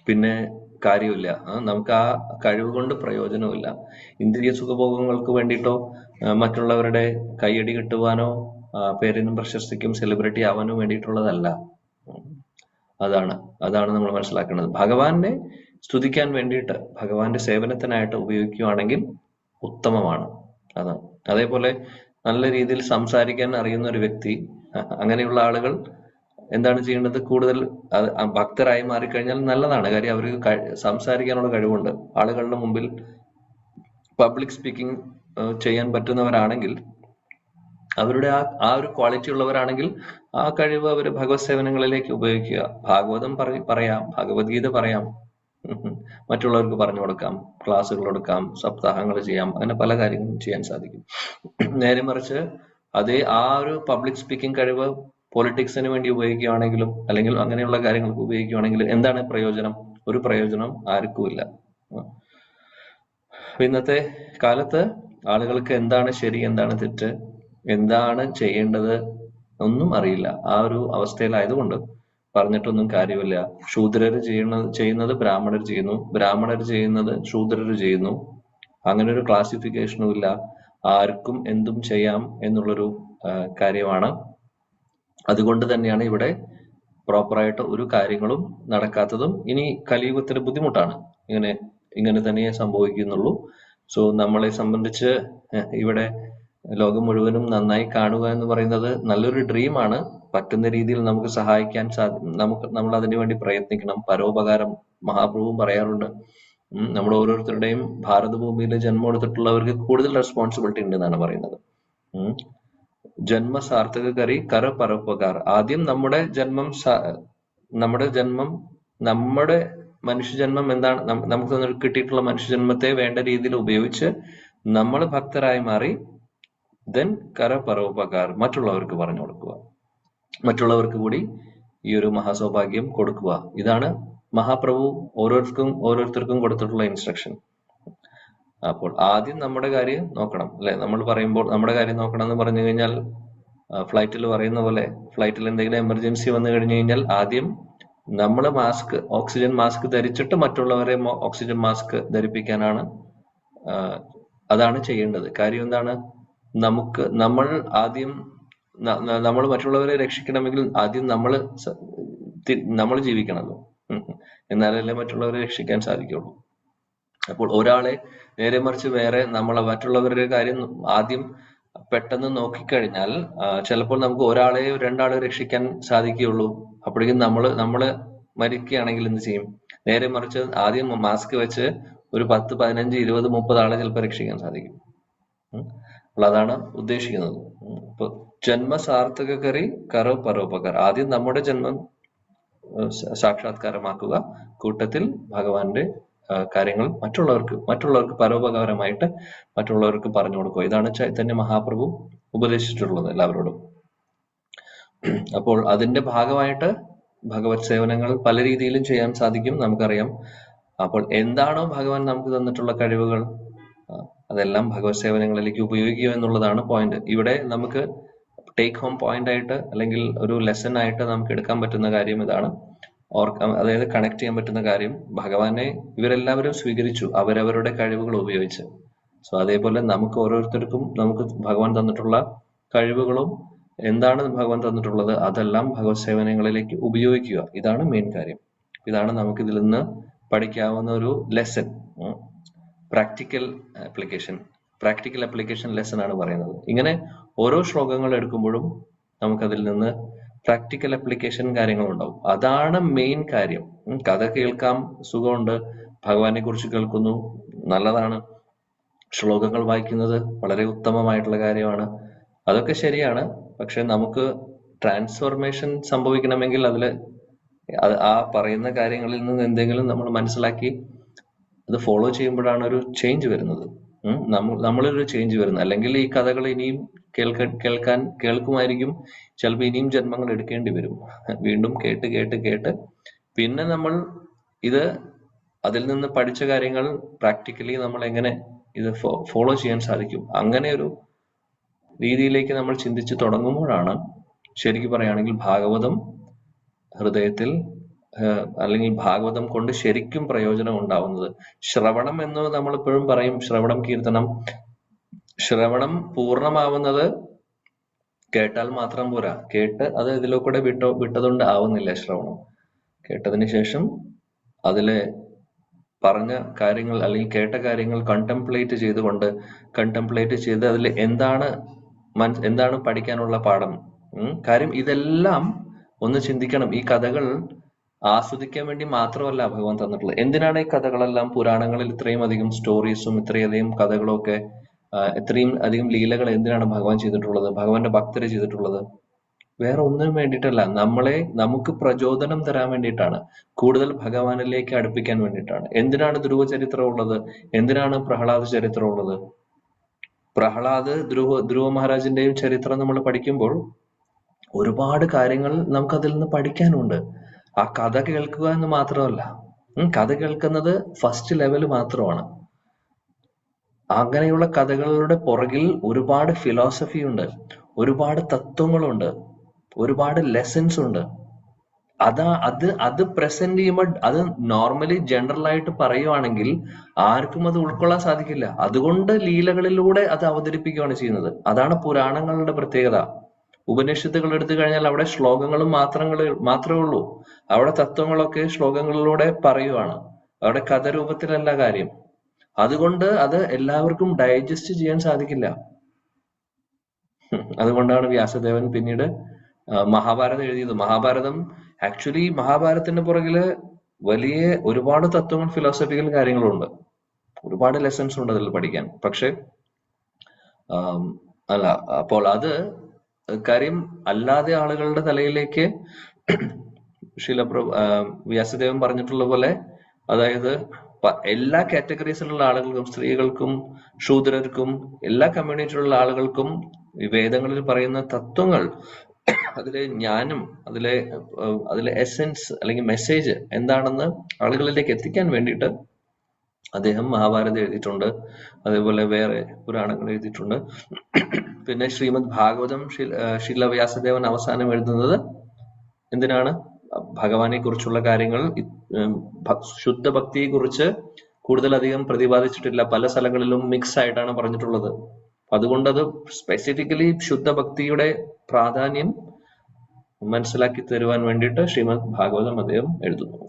പിന്നെ കാര്യമില്ല. നമുക്ക് ആ കഴിവ് കൊണ്ട് പ്രയോജനമില്ല. ഇന്ദ്രിയ സുഖഭോഗങ്ങൾക്ക് വേണ്ടിയിട്ടോ മറ്റുള്ളവരുടെ കയ്യടി കിട്ടുവാനോ പേരിനും പ്രശസ്തിക്കും സെലിബ്രിറ്റി ആവാനോ വേണ്ടിയിട്ടുള്ളതല്ല. അതാണ് നമ്മൾ മനസ്സിലാക്കേണ്ടത്. ഭഗവാനെ സ്തുതിക്കാൻ വേണ്ടിയിട്ട്, ഭഗവാന്റെ സേവനത്തിനായിട്ട് ഉപയോഗിക്കുകയാണെങ്കിൽ ഉത്തമമാണ്. അതാണ്. അതേപോലെ നല്ല രീതിയിൽ സംസാരിക്കാൻ അറിയുന്ന ഒരു വ്യക്തി, അങ്ങനെയുള്ള ആളുകൾ എന്താണ് ചെയ്യേണ്ടത്? കൂടുതൽ ഭക്തരായി മാറിക്കഴിഞ്ഞാൽ നല്ലതാണ്. കാര്യം അവർക്ക് സംസാരിക്കാനുള്ള കഴിവുണ്ട്. ആളുകളുടെ മുമ്പിൽ പബ്ലിക് സ്പീക്കിംഗ് ചെയ്യാൻ പറ്റുന്നവരാണെങ്കിൽ, അവരുടെ ആ ഒരു ക്വാളിറ്റി ഉള്ളവരാണെങ്കിൽ ആ കഴിവ് അവർ ഭഗവത് സേവനങ്ങളിലേക്ക് ഉപയോഗിക്കുക. ഭാഗവതം പറയാം, ഭഗവത്ഗീത പറയാം, മറ്റുള്ളവർക്ക് പറഞ്ഞു കൊടുക്കാം, ക്ലാസ്സുകൾ എടുക്കാം, സപ്താഹങ്ങൾ ചെയ്യാം, അങ്ങനെ പല കാര്യങ്ങളും ചെയ്യാൻ സാധിക്കും. നേരെ മറിച്ച് ആ ഒരു പബ്ലിക് സ്പീക്കിംഗ് കഴിവ് പൊളിറ്റിക്സിന് വേണ്ടി ഉപയോഗിക്കുകയാണെങ്കിലും അല്ലെങ്കിൽ അങ്ങനെയുള്ള കാര്യങ്ങൾക്ക് ഉപയോഗിക്കുകയാണെങ്കിൽ എന്താണ് പ്രയോജനം? ഒരു പ്രയോജനം ആർക്കുമില്ല. ഇന്നത്തെ കാലത്ത് ആളുകൾക്ക് എന്താണ് ശരി, എന്താണ് തെറ്റ്, എന്താണ് ചെയ്യേണ്ടത് ഒന്നും അറിയില്ല. ആ ഒരു അവസ്ഥയിലായതുകൊണ്ട് പറഞ്ഞിട്ടൊന്നും കാര്യമില്ല. ശൂദ്രർ ചെയ്യുന്നത് ബ്രാഹ്മണർ ചെയ്യുന്നു, ബ്രാഹ്മണർ ചെയ്യുന്നത് ശൂദ്രർ ചെയ്യുന്നു. അങ്ങനെ ഒരു ക്ലാസിഫിക്കേഷനും ഇല്ല. ആർക്കും എന്തും ചെയ്യാം എന്നുള്ളൊരു കാര്യമാണ്. അതുകൊണ്ട് തന്നെയാണ് ഇവിടെ പ്രോപ്പറായിട്ട് ഒരു കാര്യങ്ങളും നടക്കാത്തതും. ഇനി കലിയുഗത്തിന് ബുദ്ധിമുട്ടാണ്. ഇങ്ങനെ തന്നെയേ സംഭവിക്കുന്നുള്ളൂ. സോ നമ്മളെ സംബന്ധിച്ച് ഇവിടെ ലോകം മുഴുവനും നന്നായി കാണുക എന്ന് പറയുന്നത് നല്ലൊരു ഡ്രീമാണ്. പറ്റുന്ന രീതിയിൽ നമുക്ക് സഹായിക്കാൻ നമ്മൾ അതിനു വേണ്ടി പ്രയത്നിക്കണം. പരോപകാരം മഹാപ്രഭുവും പറയാറുണ്ട്. നമ്മൾ ഓരോരുത്തരുടെയും ഭാരതഭൂമിയിൽ ജന്മം എടുത്തിട്ടുള്ളവർക്ക് കൂടുതൽ റെസ്പോൺസിബിലിറ്റി ഉണ്ട് എന്നാണ് പറയുന്നത്. ജന്മ സാർത്ഥക കറി കര പരോപകാർ. ആദ്യം നമ്മുടെ മനുഷ്യജന്മം എന്താണ്, നമുക്ക് കിട്ടിയിട്ടുള്ള മനുഷ്യജന്മത്തെ വേണ്ട രീതിയിൽ ഉപയോഗിച്ച് നമ്മൾ ഭക്തരായി മാറി ദെൻ കര പരോപകാർ, മറ്റുള്ളവർക്ക് പറഞ്ഞു കൊടുക്കുക, മറ്റുള്ളവർക്ക് കൂടി ഈ ഒരു മഹാസൗഭാഗ്യം കൊടുക്കുക. ഇതാണ് മഹാപ്രഭു ഓരോരുത്തർക്കും കൊടുത്തിട്ടുള്ള ഇൻസ്ട്രക്ഷൻ. അപ്പോൾ ആദ്യം നമ്മുടെ കാര്യം നോക്കണം, അല്ലെ? നമ്മൾ പറയുമ്പോൾ നമ്മുടെ കാര്യം നോക്കണം എന്ന് പറഞ്ഞു കഴിഞ്ഞാൽ ഫ്ലൈറ്റിൽ പറയുന്ന പോലെ, ഫ്ലൈറ്റിൽ എന്തെങ്കിലും എമർജൻസി വന്നു കഴിഞ്ഞു കഴിഞ്ഞാൽ ആദ്യം നമ്മൾ ഓക്സിജൻ മാസ്ക് ധരിച്ചിട്ട് മറ്റുള്ളവരെ ഓക്സിജൻ മാസ്ക് ധരിപ്പിക്കാനാണ്, അതാണ് ചെയ്യേണ്ടത്. കാര്യം എന്താണ്? നമ്മൾ മറ്റുള്ളവരെ രക്ഷിക്കണമെങ്കിൽ ആദ്യം നമ്മൾ ജീവിക്കണമല്ലോ. എന്നാലല്ലേ മറ്റുള്ളവരെ രക്ഷിക്കാൻ സാധിക്കുള്ളൂ. അപ്പോൾ ഒരാളെ നേരെ മറിച്ച് വേറെ മറ്റുള്ളവരുടെ കാര്യം ആദ്യം പെട്ടെന്ന് നോക്കിക്കഴിഞ്ഞാൽ ചിലപ്പോൾ നമുക്ക് ഒരാളെയോ രണ്ടാളെയോ രക്ഷിക്കാൻ സാധിക്കുകയുള്ളൂ. അപ്പോഴേക്കും നമ്മള് മരിക്കുകയാണെങ്കിൽ എന്ത് ചെയ്യും? നേരെ മറിച്ച് ആദ്യം മാസ്ക് വെച്ച് ഒരു 10, 15, 20, 30 ആളെ ചിലപ്പോൾ രക്ഷിക്കാൻ സാധിക്കും. അപ്പോൾ അതാണ് ഉദ്ദേശിക്കുന്നത്. ഇപ്പൊ ജന്മ സാർത്ഥകരി കറോ പരോപകാർ. ആദ്യം നമ്മുടെ ജന്മം സാക്ഷാത്കാരമാക്കുക, കൂട്ടത്തിൽ ഭഗവാന്റെ കാര്യങ്ങൾ മറ്റുള്ളവർക്ക് പരോപകാരമായിട്ട് മറ്റുള്ളവർക്ക് പറഞ്ഞു കൊടുക്കുക. ഇതാണ് ചൈതന്യ മഹാപ്രഭു ഉപദേശിച്ചിട്ടുള്ളത് എല്ലാവരോടും. അപ്പോൾ അതിന്റെ ഭാഗമായിട്ട് ഭഗവത് സേവനങ്ങൾ പല രീതിയിലും ചെയ്യാൻ സാധിക്കും, നമുക്കറിയാം. അപ്പോൾ എന്താണോ ഭഗവാൻ നമുക്ക് തന്നിട്ടുള്ള കഴിവുകൾ അതെല്ലാം ഭഗവത് സേവനങ്ങളിലേക്ക് ഉപയോഗിക്കുക എന്നുള്ളതാണ് പോയിന്റ്. ഇവിടെ നമുക്ക് ടേക്ക് ഹോം പോയിന്റ് ആയിട്ട് അല്ലെങ്കിൽ ഒരു ലെസൺ ആയിട്ട് നമുക്ക് എടുക്കാൻ പറ്റുന്ന കാര്യം ഇതാണ്. അതായത് കണക്ട് ചെയ്യാൻ പറ്റുന്ന കാര്യം, ഭഗവാനെ ഇവരെല്ലാവരും സ്വീകരിച്ചു അവരവരുടെ കഴിവുകൾ ഉപയോഗിച്ച്. സോ അതേപോലെ നമുക്ക് ഓരോരുത്തർക്കും നമുക്ക് ഭഗവാൻ തന്നിട്ടുള്ള കഴിവുകളും എന്താണ് ഭഗവാൻ തന്നിട്ടുള്ളത് അതെല്ലാം ഭഗവത് സേവനങ്ങളിലേക്ക് ഉപയോഗിക്കുക. ഇതാണ് മെയിൻ കാര്യം. ഇതാണ് നമുക്ക് ഇതിൽ നിന്ന് പഠിക്കാവുന്ന ഒരു ലെസൺ. പ്രാക്ടിക്കൽ അപ്ലിക്കേഷൻ ലെസൺ ആണ് പറയുന്നത്. ഇങ്ങനെ ഓരോ ശ്ലോകങ്ങൾ എടുക്കുമ്പോഴും നമുക്കതിൽ നിന്ന് പ്രാക്ടിക്കൽ അപ്ലിക്കേഷൻ കാര്യങ്ങളുണ്ടാവും. അതാണ് മെയിൻ കാര്യം. കഥ കേൾക്കാം, സുഖമുണ്ട്, ഭഗവാനെ കുറിച്ച് കേൾക്കുന്നു, നല്ലതാണ്. ശ്ലോകങ്ങൾ വായിക്കുന്നത് വളരെ ഉത്തമമായിട്ടുള്ള കാര്യമാണ്, അതൊക്കെ ശരിയാണ്. പക്ഷെ നമുക്ക് ട്രാൻസ്ഫോർമേഷൻ സംഭവിക്കണമെങ്കിൽ അതില് ആ പറയുന്ന കാര്യങ്ങളിൽ നിന്ന് എന്തെങ്കിലും നമ്മൾ മനസ്സിലാക്കി അത് ഫോളോ ചെയ്യുമ്പോഴാണ് ഒരു ചേഞ്ച് വരുന്നത്. നമ്മളൊരു ചേഞ്ച് വരുന്നത്. അല്ലെങ്കിൽ ഈ കഥകൾ ഇനിയും കേൾക്കുമായിരിക്കും, ചിലപ്പോൾ ഇനിയും ജന്മങ്ങൾ എടുക്കേണ്ടി വരും. വീണ്ടും കേട്ട് കേട്ട് കേട്ട് പിന്നെ നമ്മൾ ഇത് അതിൽ നിന്ന് പഠിച്ച കാര്യങ്ങൾ പ്രാക്ടിക്കലി നമ്മൾ എങ്ങനെ ഇത് ഫോളോ ചെയ്യാൻ സാധിക്കും, അങ്ങനെ ഒരു രീതിയിലേക്ക് നമ്മൾ ചിന്തിച്ചു തുടങ്ങുമ്പോഴാണ് ശരിക്കും പറയുകയാണെങ്കിൽ ഭാഗവതം ഹൃദയത്തിൽ അല്ലെങ്കിൽ ഭാഗവതം കൊണ്ട് ശരിക്കും പ്രയോജനം ഉണ്ടാവുന്നത്. ശ്രവണം എന്ന് നമ്മൾ എപ്പോഴും പറയും, ശ്രവണം കീർത്തനം. ശ്രവണം പൂർണ്ണമാവുന്നത് കേട്ടാൽ മാത്രം പോരാ, കേട്ട് അത് ഇതിലൂടെ വിട്ടതുകൊണ്ട് ആവുന്നില്ല ശ്രവണം. കേട്ടതിന് ശേഷം അതിലെ പറഞ്ഞ കാര്യങ്ങൾ അല്ലെങ്കിൽ കേട്ട കാര്യങ്ങൾ കണ്ടംപ്ലേറ്റ് ചെയ്ത് അതിൽ എന്താണ് പഠിക്കാനുള്ള പാഠം. കാര്യം ഇതെല്ലാം ഒന്ന് ചിന്തിക്കണം. ഈ കഥകൾ ആസ്വദിക്കാൻ വേണ്ടി മാത്രമല്ല ഭഗവാൻ തന്നിട്ടുള്ളത്. എന്തിനാണ് ഈ കഥകളെല്ലാം, പുരാണങ്ങളിൽ ഇത്രയും അധികം സ്റ്റോറീസും ഇത്രയധികം കഥകളും ഒക്കെ, ഇത്രയും അധികം ലീലകൾ എന്തിനാണ് ഭഗവാൻ ചെയ്തിട്ടുള്ളത്, ഭഗവാന്റെ ഭക്തര് ചെയ്തിട്ടുള്ളത്? വേറെ ഒന്നിനും വേണ്ടിയിട്ടല്ല, നമുക്ക് പ്രചോദനം തരാൻ വേണ്ടിയിട്ടാണ്, കൂടുതൽ ഭഗവാനിലേക്ക് അടുപ്പിക്കാൻ വേണ്ടിയിട്ടാണ്. എന്തിനാണ് ധ്രുവ ചരിത്രം ഉള്ളത്, എന്തിനാണ് പ്രഹ്ലാദ ചരിത്രം ഉള്ളത്? ധ്രുവ മഹാരാജിന്റെയും ചരിത്രം നമ്മൾ പഠിക്കുമ്പോൾ ഒരുപാട് കാര്യങ്ങൾ നമുക്ക് അതിൽ നിന്ന് പഠിക്കാനുണ്ട്. ആ കഥ കേൾക്കുക എന്ന് മാത്രമല്ല, കഥ കേൾക്കുന്നത് ഫസ്റ്റ് ലെവൽ മാത്രമാണ്. അങ്ങനെയുള്ള കഥകളുടെ പുറകിൽ ഒരുപാട് ഫിലോസഫി ഉണ്ട്, ഒരുപാട് തത്വങ്ങളുണ്ട്, ഒരുപാട് ലെസൺസ് ഉണ്ട്. അത് പ്രസന്റ് ചെയ്യുമ്പോൾ അത് നോർമലി ജനറൽ ആയിട്ട് പറയുവാണെങ്കിൽ ആർക്കും അത് ഉൾക്കൊള്ളാൻ സാധിക്കില്ല. അതുകൊണ്ട് ലീലകളിലൂടെ അത് അവതരിപ്പിക്കുകയാണ് ചെയ്യുന്നത്. അതാണ് പുരാണങ്ങളുടെ പ്രത്യേകത. ഉപനിഷത്തുകൾ എടുത്തു കഴിഞ്ഞാൽ അവിടെ ശ്ലോകങ്ങളും മാത്രമേ ഉള്ളൂ. അവിടെ തത്വങ്ങളൊക്കെ ശ്ലോകങ്ങളിലൂടെ പറയുവാണ്, അവിടെ കഥരൂപത്തിലല്ല കാര്യം. അതുകൊണ്ട് അത് എല്ലാവർക്കും ഡൈജസ്റ്റ് ചെയ്യാൻ സാധിക്കില്ല. അതുകൊണ്ടാണ് വ്യാസദേവൻ പിന്നീട് മഹാഭാരതം എഴുതിയത്. മഹാഭാരതത്തിന്റെ പുറകില് വലിയ ഒരുപാട് തത്വങ്ങൾ, ഫിലോസഫിക്കൽ കാര്യങ്ങളുണ്ട്, ഒരുപാട് ലെസൺസ് ഉണ്ട് അതിൽ പഠിക്കാൻ. പക്ഷെ അപ്പോൾ അത് കാര്യം അല്ലാതെ ആളുകളുടെ തലയിലേക്ക് വ്യാസദേവൻ പറഞ്ഞിട്ടുള്ള പോലെ, അതായത് എല്ലാ കാറ്റഗറീസിലുള്ള ആളുകൾക്കും, സ്ത്രീകൾക്കും ശൂദ്രർക്കും എല്ലാ കമ്മ്യൂണിറ്റിയിലുള്ള ആളുകൾക്കും വേദങ്ങളിൽ പറയുന്ന തത്വങ്ങൾ, അതിലെ ജ്ഞാനം, അതിലെ എസെൻസ് അല്ലെങ്കിൽ മെസ്സേജ് എന്താണെന്ന് ആളുകളിലേക്ക് എത്തിക്കാൻ വേണ്ടിയിട്ട് അദ്ദേഹം മഹാഭാരതം എഴുതിയിട്ടുണ്ട്. അതേപോലെ വേറെ പുരാണങ്ങൾ എഴുതിയിട്ടുണ്ട്. പിന്നെ ശ്രീമദ് ഭാഗവതം ശില വ്യാസദേവൻ അവസാനം എഴുതുന്നത് എന്തിനാണ്? ഭഗവാനെ കുറിച്ചുള്ള കാര്യങ്ങൾ, ശുദ്ധ ഭക്തിയെ കുറിച്ച് കൂടുതലധികം പ്രതിപാദിച്ചിട്ടില്ല, പല സ്ഥലങ്ങളിലും മിക്സ് ആയിട്ടാണ് പറഞ്ഞിട്ടുള്ളത്. അതുകൊണ്ട് അത് സ്പെസിഫിക്കലി ശുദ്ധ ഭക്തിയുടെ പ്രാധാന്യം മനസ്സിലാക്കി തരുവാൻ വേണ്ടിയിട്ട് ശ്രീമദ് ഭാഗവതം അദ്ദേഹം എഴുതുന്നു.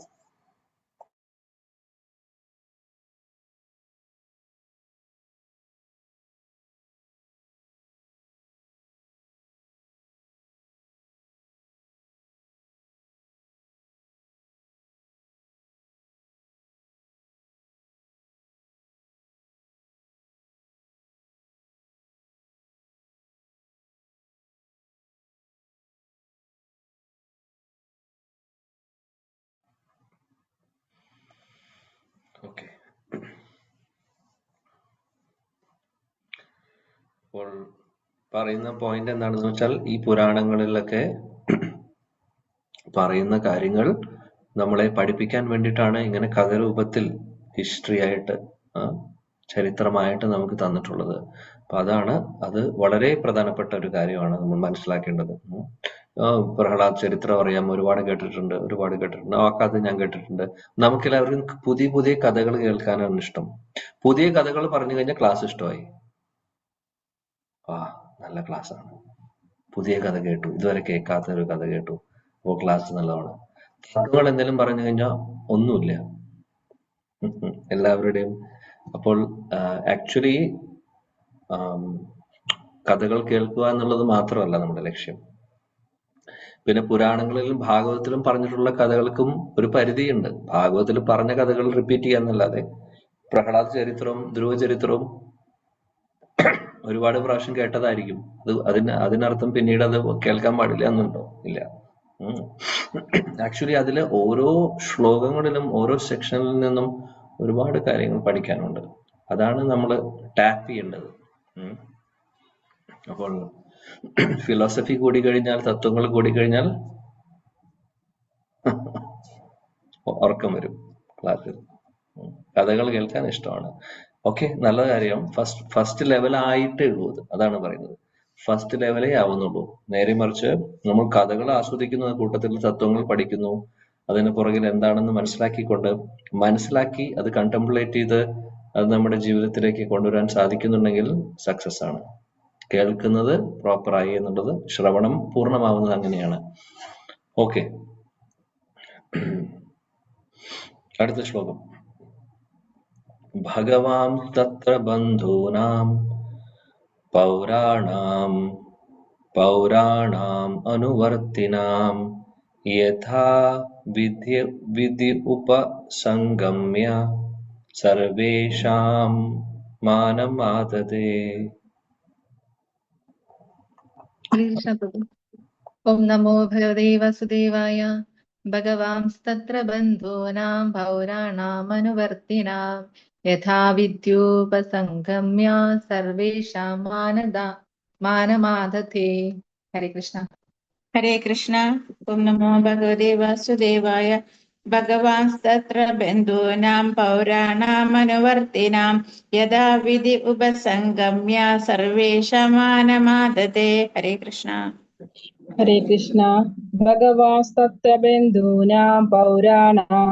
അപ്പോൾ പറയുന്ന പോയിന്റ് എന്താണെന്ന് വെച്ചാൽ ഈ പുരാണങ്ങളിലൊക്കെ പറയുന്ന കാര്യങ്ങൾ നമ്മളെ പഠിപ്പിക്കാൻ വേണ്ടിയിട്ടാണ് ഇങ്ങനെ കഥരൂപത്തിൽ ഹിസ്റ്ററി ആയിട്ട് ചരിത്രമായിട്ട് നമുക്ക് തന്നിട്ടുള്ളത്. അപ്പൊ അത് വളരെ പ്രധാനപ്പെട്ട ഒരു കാര്യമാണ് നമ്മൾ മനസ്സിലാക്കേണ്ടത്. പ്രഹ്ലാദ് ചരിത്രം അറിയാം, ഒരുപാട് കേട്ടിട്ടുണ്ട്. ആ കഥ ഞാൻ കേട്ടിട്ടുണ്ട്. നമുക്കെല്ലാവർക്കും പുതിയ പുതിയ കഥകൾ കേൾക്കാനാണ് ഇഷ്ടം. പുതിയ കഥകൾ പറഞ്ഞു കഴിഞ്ഞാൽ ക്ലാസ് ഇഷ്ടമായി. നല്ല ക്ലാസ് ആണ്, പുതിയ കഥ കേട്ടു, ഇതുവരെ കേൾക്കാത്ത ഒരു കഥ കേട്ടു, ഓ ക്ലാസ് നല്ലതാണ്. കഥകൾ എന്തെങ്കിലും പറഞ്ഞു കഴിഞ്ഞാൽ ഒന്നുമില്ല എല്ലാവരുടെയും. അപ്പോൾ ആക്ച്വലി കഥകൾ കേൾക്കുക എന്നുള്ളത് മാത്രമല്ല നമ്മുടെ ലക്ഷ്യം. പിന്നെ പുരാണങ്ങളിലും ഭാഗവതത്തിലും പറഞ്ഞിട്ടുള്ള കഥകൾക്കും ഒരു പരിധിയുണ്ട്. ഭാഗവതത്തിൽ പറഞ്ഞ കഥകൾ റിപ്പീറ്റ് ചെയ്യാന്നല്ലാതെ പ്രഹ്ലാദ ചരിത്രവും ധ്രുവ ചരിത്രവും ഒരുപാട് പ്രാവശ്യം കേട്ടതായിരിക്കും. അതിനർത്ഥം പിന്നീട് അത് കേൾക്കാൻ പാടില്ല എന്നുണ്ടോ? ഇല്ല. ആക്ച്വലി അതിലെ ഓരോ ശ്ലോകങ്ങളിലും ഓരോ സെക്ഷനിൽ നിന്നും ഒരുപാട് കാര്യങ്ങൾ പഠിക്കാനുണ്ട്. അതാണ് നമ്മൾ ടാപ്പ് ചെയ്യേണ്ടത്. അപ്പോൾ ഫിലോസഫി കൂടി കഴിഞ്ഞാൽ, തത്വങ്ങൾ കൂടി കഴിഞ്ഞാൽ ഉറക്കം വരും ക്ലാസ്സിൽ. കഥകൾ കേൾക്കാൻ ഇഷ്ടമാണ്. ഓക്കെ, നല്ല കാര്യം. ഫസ്റ്റ് ലെവൽ ആയിട്ട് എഴുതുന്നത്, അതാണ് പറയുന്നത്. ഫസ്റ്റ് ലെവലേ ആവുന്നുള്ളൂ. നേരെ മറിച്ച് നമ്മൾ കഥകൾ ആസ്വദിക്കുന്ന കൂട്ടത്തിൽ തത്വങ്ങൾ പഠിക്കുന്നു, അതിന് പുറകിൽ എന്താണെന്ന് മനസ്സിലാക്കി അത് കണ്ടംപ്ലേറ്റ് ചെയ്ത് അത് നമ്മുടെ ജീവിതത്തിലേക്ക് കൊണ്ടുവരാൻ സാധിക്കുന്നുണ്ടെങ്കിൽ സക്സസ് ആണ്. കേൾക്കുന്നത് പ്രോപ്പറായി എന്നുള്ളത്, ശ്രവണം പൂർണ്ണമാവുന്നത് അങ്ങനെയാണ്. ഓക്കെ, അടുത്ത ശ്ലോകം. ഭഗവാൻ തത്ര ബന്ധൂനാം പൗരാണാം അനുവർത്തിനാം യഥാ വിധി ഉപസംഗമ്യ സർവേഷാം മാനമാദതേ. ഓം നമോ ഭഗവതേ വാസുദേവായ. ഭഗവാൻസ്തത്ര ബന്ധൂനാം പൗരാണാമനുവർത്തിനാം യഥാ വിദ്യോപസംഗമ്യ സർവേഷാം മാനമാദതേ. ഹരേ കൃഷ്ണ. ഹരേ കൃഷ്ണ. ഓം നമോ ഭഗവതേ വാസുദേവായ. ഭഗവാൻസ്തത്ര ബന്ധൂനാം പൗരാണാമനുവർത്തിനാം യഥാ വിധി ഉപസംഗമ്യ സർവേഷാം മാനമാദതേ. ഹരേ കൃഷ്ണ. ഹരേ കൃഷ്ണ. ഭഗവാൻസ്തത്ര ബന്ധൂനാം പൗരാണാം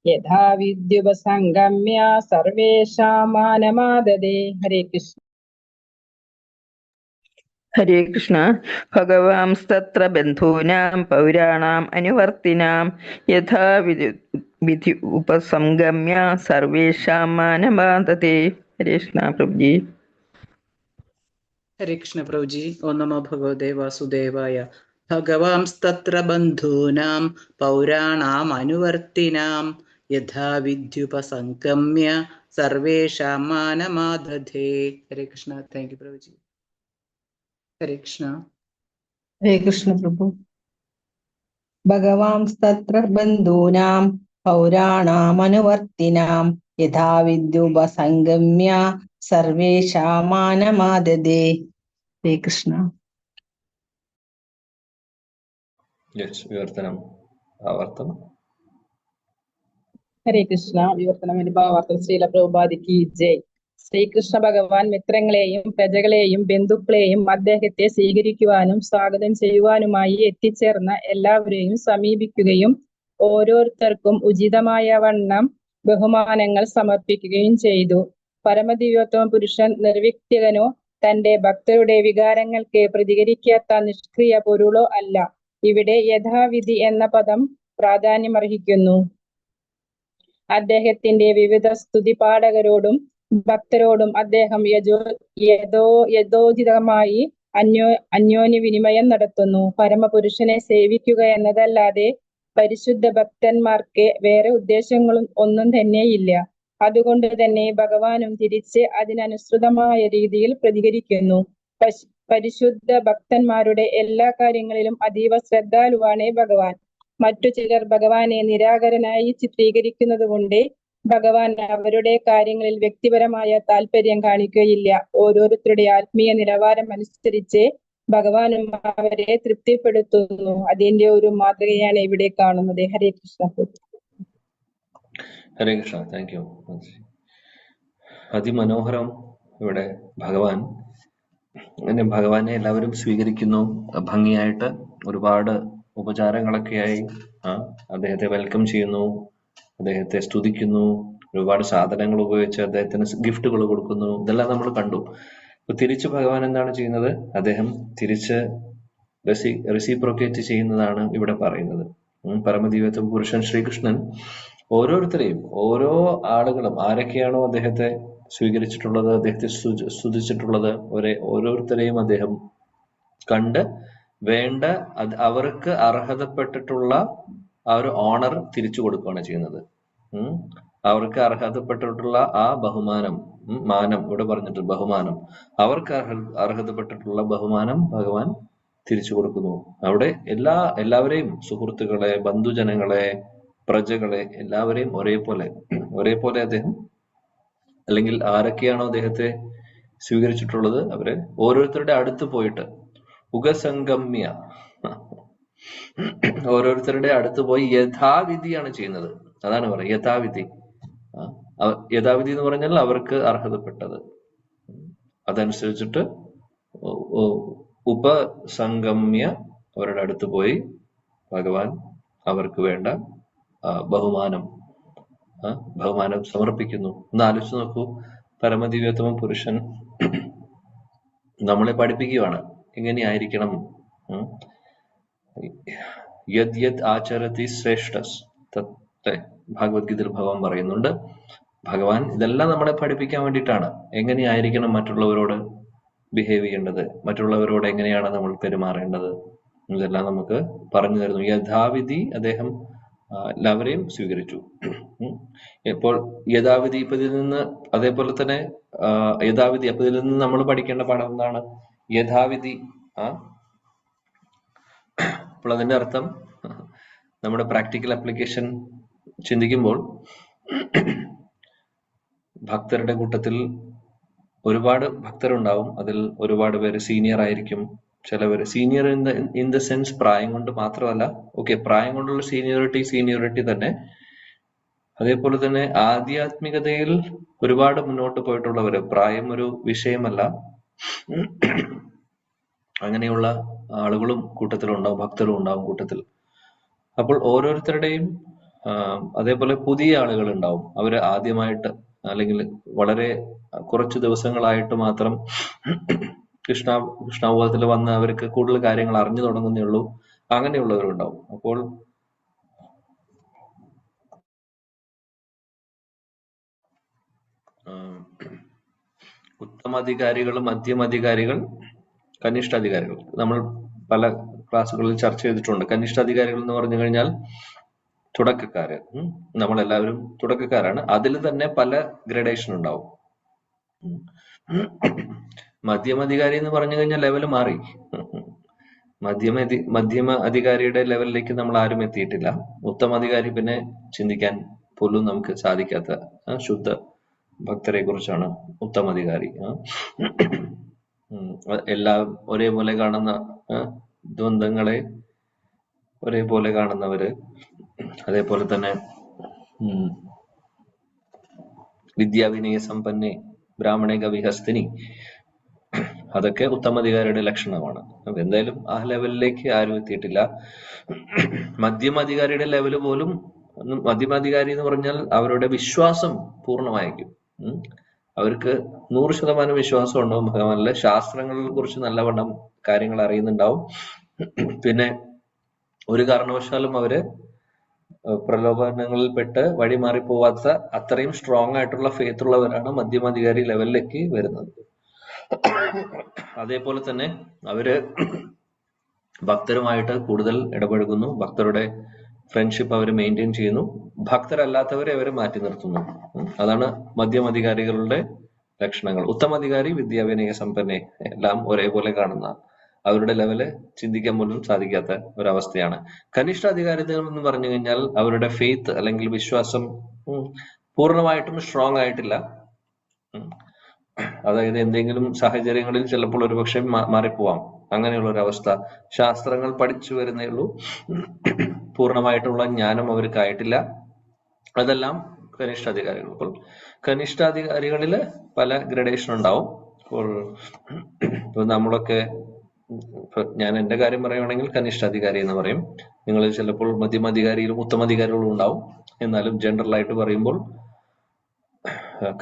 യഥാ വിദ്യുപസംഗമ്യ സർവേഷാം മാനമാദതേ. ഹരേ കൃഷ്ണ. ഹരേ കൃഷ്ണ. ഭഗവാൻസ്തത്ര ബന്ധൂനാം പൗരാണാം അനുവർത്തിനാം യഥാ വിധി ഉപസംഗമ്യ സർവേഷാം മാനമാദതേ. ഹരേ കൃഷ്ണ പ്രഭുജി. ഹരേ കൃഷ്ണ പ്രഭുജി. ഓം നമോ ഭഗവതേ വാസുദേവായ. ഭഗവാൻസ്തത്ര ബന്ധൂനാം പൗരാണാം അനുവർത്തിനാം യഥാ വിദ്യുപസംഗമ്യ സർവേഷാം മാനമാദധേ. ഹരേ കൃഷ്ണ. Thank U പ്രഭുജി. ഹരേ കൃഷ്ണ. ഹരേ കൃഷ്ണ പ്രഭു. ഭഗവാൻസ്തത്ര ബന്ധൂനാം പൗരാണാമനുവർത്തിനാം യഥാ വിദ്യുപസംഗമ്യ സർവേഷാം മാനമാദതേ. ഹരേ കൃഷ്ണ. വിവർത്തനം ഭാവാർത്ഥം. ഹരേ കൃഷ്ണ. വിവർത്തനം ഭാവാർത്ഥം. ശ്രീല പ്രഭുപാദിക്ക് ജയ്. ശ്രീകൃഷ്ണ ഭഗവാൻ മിത്രങ്ങളെയും പ്രജകളെയും ബന്ധുക്കളെയും അദ്ദേഹത്തെ സ്വീകരിക്കുവാനും സ്വാഗതം ചെയ്യുവാനുമായി എത്തിച്ചേർന്ന എല്ലാവരെയും സമീപിക്കുകയും ഓരോരുത്തർക്കും ഉചിതമായ വണ്ണം ബഹുമാനങ്ങൾ സമർപ്പിക്കുകയും ചെയ്തു. പരമദിവ്യോത്തമ പുരുഷൻ നിർവിക്തനോ തന്റെ ഭക്തരുടെ വികാരങ്ങൾക്ക് പ്രതികരിക്കാത്ത നിഷ്ക്രിയ പൊരുളോ അല്ല. ഇവിടെ യഥാവിധി എന്ന പദം പ്രാധാന്യമർഹിക്കുന്നു. അദ്ദേഹത്തിന്റെ വിവിധ സ്തുതിപാഠകരോടും ഭക്തരോടും അദ്ദേഹം യഥോചിതമായി അന്യോന്യ വിനിമയം നടത്തുന്നു. പരമപുരുഷനെ സേവിക്കുക എന്നതല്ലാതെ പരിശുദ്ധ ഭക്തന്മാർക്ക് വേറെ ഉദ്ദേശങ്ങളും ഒന്നും തന്നെയില്ല. അതുകൊണ്ട് തന്നെ ഭഗവാനും തിരിച്ച് അതിനനുസൃതമായ രീതിയിൽ പ്രതികരിക്കുന്നു. പരിശുദ്ധ ഭക്തന്മാരുടെ എല്ലാ കാര്യങ്ങളിലും അതീവ ശ്രദ്ധാലുവാണ് ഭഗവാൻ. മറ്റു ചിലർ ഭഗവാനെ നിരാകരനായി ചിത്രീകരിക്കുന്നത് കൊണ്ട് ഭഗവാൻ അവരുടെ കാര്യങ്ങളിൽ വ്യക്തിപരമായ താല്പര്യം കാണിക്കുകയില്ല. ഓരോരുത്തരുടെ ആത്മീയ നിലവാരം അനുസരിച്ച് ഭഗവാനും അവരെ തൃപ്തിപ്പെടുത്തുന്നു. അതിന്റെ ഒരു മാതൃകയാണ് ഇവിടെ കാണുന്നത്. ഹരേ കൃഷ്ണ. ഹരേ കൃഷ്ണ. Thank you. അതിമനോഹരം. ഇവിടെ ഭഗവാനെ എല്ലാവരും സ്വീകരിക്കുന്നു ഭംഗിയായിട്ട്. ഒരുപാട് ഉപചാരങ്ങളൊക്കെയായി അദ്ദേഹത്തെ വെൽക്കം ചെയ്യുന്നു, അദ്ദേഹത്തെ സ്തുതിക്കുന്നു, ഒരുപാട് സാധനങ്ങൾ ഉപയോഗിച്ച് അദ്ദേഹത്തിന് ഗിഫ്റ്റുകൾ കൊടുക്കുന്നു. ഇതെല്ലാം നമ്മൾ കണ്ടു. അപ്പൊ തിരിച്ച് ഭഗവാൻ എന്താണ് ചെയ്യുന്നത്? അദ്ദേഹം തിരിച്ച് റെസിപ്രോക്കേറ്റ് ചെയ്യുന്നതാണ് ഇവിടെ പറയുന്നത്. പരമദിവ്യത്വ പുരുഷൻ ശ്രീകൃഷ്ണൻ ഓരോരുത്തരെയും, ഓരോ ആളുകളും ആരൊക്കെയാണോ അദ്ദേഹത്തെ സ്വീകരിച്ചിട്ടുള്ളത്, അദ്ദേഹത്തെ സ്തുതിച്ചിട്ടുള്ളത്, ഓരോരുത്തരെയും അദ്ദേഹം കണ്ട് വേണ്ട അവർക്ക് അർഹതപ്പെട്ടിട്ടുള്ള ആ ഒരു ഓണർ തിരിച്ചു കൊടുക്കുകയാണ് ചെയ്യുന്നത്. അവർക്ക് അർഹതപ്പെട്ടിട്ടുള്ള ആ ബഹുമാനം, മാനം ഇവിടെ പറഞ്ഞിട്ട് ബഹുമാനം, അവർക്ക് അർഹതപ്പെട്ടിട്ടുള്ള ബഹുമാനം ഭഗവാൻ തിരിച്ചു കൊടുക്കുന്നു. അവിടെ എല്ലാവരെയും, സുഹൃത്തുക്കളെ, ബന്ധുജനങ്ങളെ, പ്രജകളെ, എല്ലാവരെയും ഒരേപോലെ അദ്ദേഹം, അല്ലെങ്കിൽ ആരൊക്കെയാണോ അദ്ദേഹത്തെ സ്വീകരിച്ചിട്ടുള്ളത് അവരെ ഓരോരുത്തരുടെ അടുത്ത് പോയിട്ട് ഉഗസംഗമ്യ, ഓരോരുത്തരുടെ അടുത്ത് പോയി യഥാവിധിയാണ് ചെയ്യുന്നത്. അതാണ് പറയുക യഥാവിധി. യഥാവിധി എന്ന് പറഞ്ഞാൽ അവർക്ക് അർഹതപ്പെട്ടത് അതനുസരിച്ചിട്ട് ഉപസംഗമ്യ അവരുടെ അടുത്ത് പോയി ഭഗവാൻ അവർക്ക് വേണ്ട ബഹുമാനം സമർപ്പിക്കുന്നു. ഒന്ന് ആലോചിച്ച് നോക്കൂ. പരമദിവ്യോത്തമ പുരുഷൻ നമ്മളെ പഠിപ്പിക്കുകയാണ് എങ്ങനെയായിരിക്കണം. യദ് യദ് ആചരതി ശ്രേഷ്ഠസ് തത്തേ ഭഗവത്ഗീതയിൽ ഭഗവാൻ പറയുന്നുണ്ട്. ഭഗവാൻ ഇതെല്ലാം നമ്മളെ പഠിപ്പിക്കാൻ വേണ്ടിയിട്ടാണ് എങ്ങനെയായിരിക്കണം മറ്റുള്ളവരോട് ബിഹേവ് ചെയ്യേണ്ടത്, മറ്റുള്ളവരോട് എങ്ങനെയാണ് നമ്മൾ പെരുമാറേണ്ടത്, ഇതെല്ലാം നമുക്ക് പറഞ്ഞു തരുന്നു. യഥാവിധി അദ്ദേഹം എല്ലാവരെയും സ്വീകരിച്ചു. ഇപ്പോൾ യഥാവിധി ഇതിൽ നിന്ന്, അതേപോലെ തന്നെ യഥാവിധി അപ്പൊ ഇതിൽ നിന്ന് നമ്മൾ പഠിക്കേണ്ട പാഠം എന്താണ്? യഥാവിധി. അപ്പോൾ അതിന്റെ അർത്ഥം നമ്മുടെ പ്രാക്ടിക്കൽ ആപ്ലിക്കേഷൻ ചിന്തിക്കുമ്പോൾ ഭക്തരുടെ കൂട്ടത്തിൽ ഒരുപാട് ഭക്തരുണ്ടാവും. അതിൽ ഒരുപാട് പേര് സീനിയർ ആയിരിക്കും. ചിലവര് സീനിയർ ഇൻ ദ സെൻസ് പ്രായം കൊണ്ട് മാത്രമല്ല, ഓക്കെ, പ്രായം കൊണ്ടുള്ള സീനിയോറിറ്റി തന്നെ. അതേപോലെ തന്നെ ആധ്യാത്മികതയിൽ ഒരുപാട് മുന്നോട്ട് പോയിട്ടുള്ളവര്, പ്രായം ഒരു വിഷയമല്ല, അങ്ങനെയുള്ള ആളുകളും കൂട്ടത്തിലുണ്ടാവും, ഭക്തരും ഉണ്ടാവും കൂട്ടത്തിൽ. അപ്പോൾ ഓരോരുത്തരുടെയും അതേപോലെ പുതിയ ആളുകൾ ഉണ്ടാവും. അവര് ആദ്യമായിട്ട് അല്ലെങ്കിൽ വളരെ കുറച്ച് ദിവസങ്ങളായിട്ട് മാത്രം കൃഷ്ണാവബോധത്തിൽ വന്ന് അവർക്ക് കൂടുതൽ കാര്യങ്ങൾ അറിഞ്ഞു തുടങ്ങുന്നേ ഉള്ളൂ. അങ്ങനെയുള്ളവരുണ്ടാവും. അപ്പോൾ ഉത്തമാധികാരികൾ, മധ്യമധികാരികൾ, കനിഷ്ഠാധികാരികൾ നമ്മൾ പല ക്ലാസ്സുകളിൽ ചർച്ച ചെയ്തിട്ടുണ്ട്. കനിഷ്ഠാധികാരികൾ എന്ന് പറഞ്ഞു കഴിഞ്ഞാൽ തുടക്കക്കാര്. നമ്മളെല്ലാവരും തുടക്കക്കാരാണ്. അതിൽ തന്നെ പല ഗ്രഡേഷൻ ഉണ്ടാവും. മധ്യമധികാരി എന്ന് പറഞ്ഞു കഴിഞ്ഞാൽ ലെവൽ മാറി. മധ്യമ അധികാരിയുടെ ലെവലിലേക്ക് നമ്മൾ ആരും എത്തിയിട്ടില്ല. ഉത്തമാധികാരി പിന്നെ ചിന്തിക്കാൻ പോലും നമുക്ക് സാധിക്കാത്ത ശുദ്ധ ഭക്തരെ കുറിച്ചാണ് ഉത്തമാധികാരി. എല്ലാം ഒരേപോലെ കാണുന്ന, ദ്വന്ദ്ങ്ങളെ ഒരേപോലെ കാണുന്നവര്, അതേപോലെ തന്നെ വിദ്യാവിനയ സമ്പന്നെ ബ്രാഹ്മണേ കവിഹസ്തിനി, അതൊക്കെ ഉത്തമാധികാരിയുടെ ലക്ഷണമാണ്. അപ്പൊ എന്തായാലും ആ ലെവലിലേക്ക് ആരും എത്തിയിട്ടില്ല. മധ്യമധികാരിയുടെ ലെവല് പോലും, മധ്യമാധികാരി എന്ന് പറഞ്ഞാൽ അവരുടെ വിശ്വാസം പൂർണ്ണമായിരിക്കും. അവർക്ക് 100% വിശ്വാസം ഉണ്ടാവും ഭഗവാനിലെ. ശാസ്ത്രങ്ങളെ കുറിച്ച് നല്ലവണ്ണം കാര്യങ്ങൾ അറിയുന്നുണ്ടാവും. പിന്നെ ഒരു കാരണവശാലും അവര് പ്രലോഭനങ്ങളിൽ പെട്ട് വഴിമാറി പോവാത്ത അത്രയും സ്ട്രോങ് ആയിട്ടുള്ള ഫെയ്ത്ത് ഉള്ളവരാണ് മധ്യമാധികാരി ലെവലിലേക്ക് വരുന്നത്. അതേപോലെ തന്നെ അവര് ഭക്തരുമായിട്ട് കൂടുതൽ ഇടപഴകുന്നു, ഭക്തരുടെ ഫ്രണ്ട്ഷിപ്പ് അവർ മെയിൻറ്റെയിൻ ചെയ്യുന്നു, ഭക്തരല്ലാത്തവരെ അവരെ മാറ്റി നിർത്തുന്നു. അതാണ് മധ്യമധികാരികളുടെ ലക്ഷണങ്ങൾ. ഉത്തമാധികാരി വിദ്യാവിനയ സമ്പന്നെ, എല്ലാം ഒരേപോലെ കാണുന്ന, അവരുടെ ലെവല് ചിന്തിക്കാൻ പോലും സാധിക്കാത്ത ഒരവസ്ഥയാണ്. കനിഷ്ഠാധികാരികൾ എന്ന് പറഞ്ഞു കഴിഞ്ഞാൽ അവരുടെ ഫെയ്ത്ത് അല്ലെങ്കിൽ വിശ്വാസം പൂർണ്ണമായിട്ടും സ്ട്രോങ് ആയിട്ടില്ല. അതായത് എന്തെങ്കിലും സാഹചര്യങ്ങളിൽ ചിലപ്പോൾ ഒരുപക്ഷെ മാറിപ്പോവാം. അങ്ങനെയുള്ള ഒരു അവസ്ഥ. ശാസ്ത്രങ്ങൾ പഠിച്ചു വരുന്നേ ഉള്ളൂ, പൂർണ്ണമായിട്ടുള്ള ജ്ഞാനം അവർക്കായിട്ടില്ല. അതെല്ലാം കനിഷ്ഠാധികാരികൾ. അപ്പോൾ കനിഷ്ഠാധികാരികളിൽ പല ഗ്രഡേഷൻ ഉണ്ടാവും. ഇപ്പോൾ നമ്മളൊക്കെ, ഞാൻ എന്റെ കാര്യം പറയുകയാണെങ്കിൽ കനിഷ്ഠാധികാരി എന്ന് പറയും. നിങ്ങൾ ചിലപ്പോൾ മധ്യമാധികാരിയിലും ഉത്തമാധികാരികളും ഉണ്ടാവും. എന്നാലും ജനറൽ ആയിട്ട് പറയുമ്പോൾ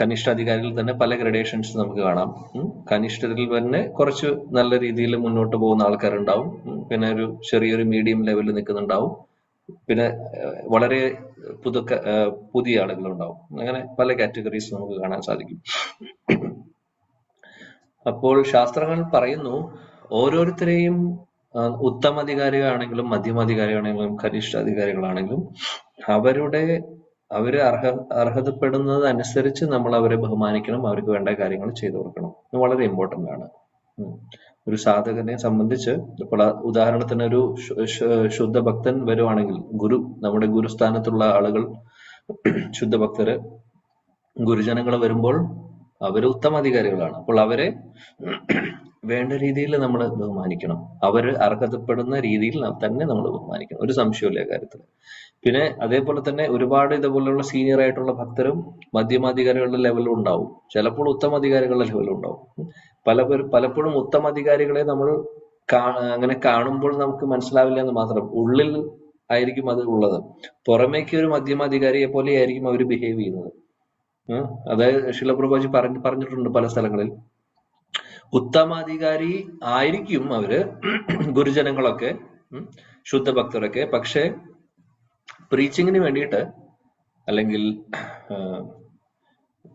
കനിഷ്ഠാധികാരിയിൽ തന്നെ പല ഗ്രഡേഷൻസ് നമുക്ക് കാണാം. കനിഷ്ഠരിൽ തന്നെ കുറച്ച് നല്ല രീതിയിൽ മുന്നോട്ട് പോകുന്ന ആൾക്കാരുണ്ടാവും, പിന്നെ ഒരു ചെറിയൊരു മീഡിയം ലെവലിൽ നിൽക്കുന്നുണ്ടാവും, പിന്നെ വളരെ പുതിയ ആളുകളുണ്ടാവും. അങ്ങനെ പല കാറ്റഗറീസ് നമുക്ക് കാണാൻ സാധിക്കും. അപ്പോൾ ശാസ്ത്രങ്ങൾ പറയുന്നു, ഓരോരുത്തരെയും ഉത്തമാധികാരികളാണെങ്കിലും മധ്യമാധികാരികളാണെങ്കിലും കനിഷ്ഠാധികാരികളാണെങ്കിലും അവര് അർഹതപ്പെടുന്നത് അനുസരിച്ച് നമ്മൾ അവരെ ബഹുമാനിക്കണം, അവർക്ക് വേണ്ട കാര്യങ്ങൾ ചെയ്തു കൊടുക്കണം. ഇത് വളരെ ഇമ്പോർട്ടന്റ് ആണ്. ഒരു സാധകനെ സംബന്ധിച്ച് ഇപ്പോൾ ഉദാഹരണത്തിന് ഒരു ശുദ്ധ ഭക്തൻ വരുവാണെങ്കിൽ, നമ്മുടെ ഗുരുസ്ഥാനത്തുള്ള ആളുകൾ, ശുദ്ധഭക്തര്, ഗുരുജനങ്ങൾ വരുമ്പോൾ അവര് ഉത്തമാധികാരികളാണ്. അപ്പോൾ അവരെ വേണ്ട രീതിയിൽ നമ്മൾ ബഹുമാനിക്കണം. അവര് അർഹതപ്പെടുന്ന രീതിയിൽ തന്നെ നമ്മൾ ബഹുമാനിക്കണം. ഒരു സംശയമില്ല കാര്യത്തിൽ. പിന്നെ അതേപോലെ തന്നെ ഒരുപാട് ഇതുപോലുള്ള സീനിയർ ആയിട്ടുള്ള ഭക്തരും മധ്യമാധികാരികളുടെ ലെവലും ഉണ്ടാവും, ചിലപ്പോൾ ഉത്തമാധികാരികളുടെ ലെവലും ഉണ്ടാവും. പലപ്പോഴും ഉത്തമാധികാരികളെ നമ്മൾ അങ്ങനെ കാണുമ്പോൾ നമുക്ക് മനസ്സിലാവില്ല എന്ന് മാത്രം, ഉള്ളിൽ ആയിരിക്കും അത് ഉള്ളത്. പുറമേക്ക് ഒരു മധ്യമാധികാരിയെ പോലെ ആയിരിക്കും അവർ ബിഹേവ് ചെയ്യുന്നത്. അതായത് ശിലപ്രഭുജി പറഞ്ഞിട്ടുണ്ട് പല സ്ഥലങ്ങളിൽ, ഉത്തമാധികാരി ആയിരിക്കും അവര്, ഗുരുജനങ്ങളൊക്കെ, ശുദ്ധഭക്തരൊക്കെ. പക്ഷെ പ്രീച്ചിങ്ങിന് വേണ്ടിയിട്ട് അല്ലെങ്കിൽ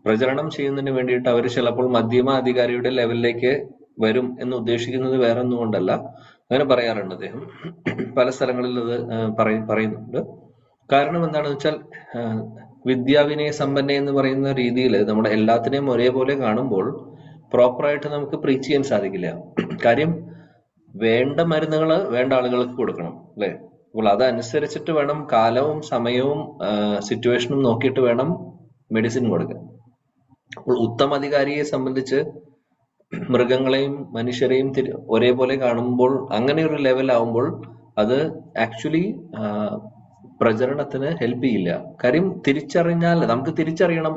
പ്രചരണം ചെയ്യുന്നതിന് വേണ്ടിയിട്ട് അവർ ചിലപ്പോൾ മധ്യമാധികാരിയുടെ ലെവലിലേക്ക് വരും എന്ന് ഉദ്ദേശിക്കുന്നത് വേറെ ഒന്നും കൊണ്ടല്ല. അങ്ങനെ പറയാറുണ്ട് അദ്ദേഹം, പല സ്ഥലങ്ങളിൽ അത് പറയുന്നുണ്ട്. കാരണം എന്താണെന്ന് വെച്ചാൽ, വിദ്യാവിനയ സമ്പന്ന എന്ന് പറയുന്ന രീതിയിൽ നമ്മുടെ എല്ലാത്തിനെയും ഒരേപോലെ കാണുമ്പോൾ പ്രോപ്പറായിട്ട് നമുക്ക് പ്രീച്ച് ചെയ്യാൻ സാധിക്കില്ല. കാര്യം വേണ്ട മരുന്നുകൾ വേണ്ട ആളുകൾക്ക് കൊടുക്കണം, അല്ലെ? അപ്പോൾ അതനുസരിച്ചിട്ട് വേണം, കാലവും സമയവും സിറ്റുവേഷനും നോക്കിയിട്ട് വേണം മെഡിസിൻ കൊടുക്കാൻ. അപ്പോൾ ഉത്തമാധികാരിയെ സംബന്ധിച്ച് മൃഗങ്ങളെയും മനുഷ്യരെയും ഒരേപോലെ കാണുമ്പോൾ, അങ്ങനെ ഒരു ലെവൽ ആവുമ്പോൾ അത് ആക്ച്വലി പ്രചരണത്തിന് ഹെൽപ്പ് ചെയ്യില്ല. കാര്യം തിരിച്ചറിഞ്ഞാൽ നമുക്ക് തിരിച്ചറിയണം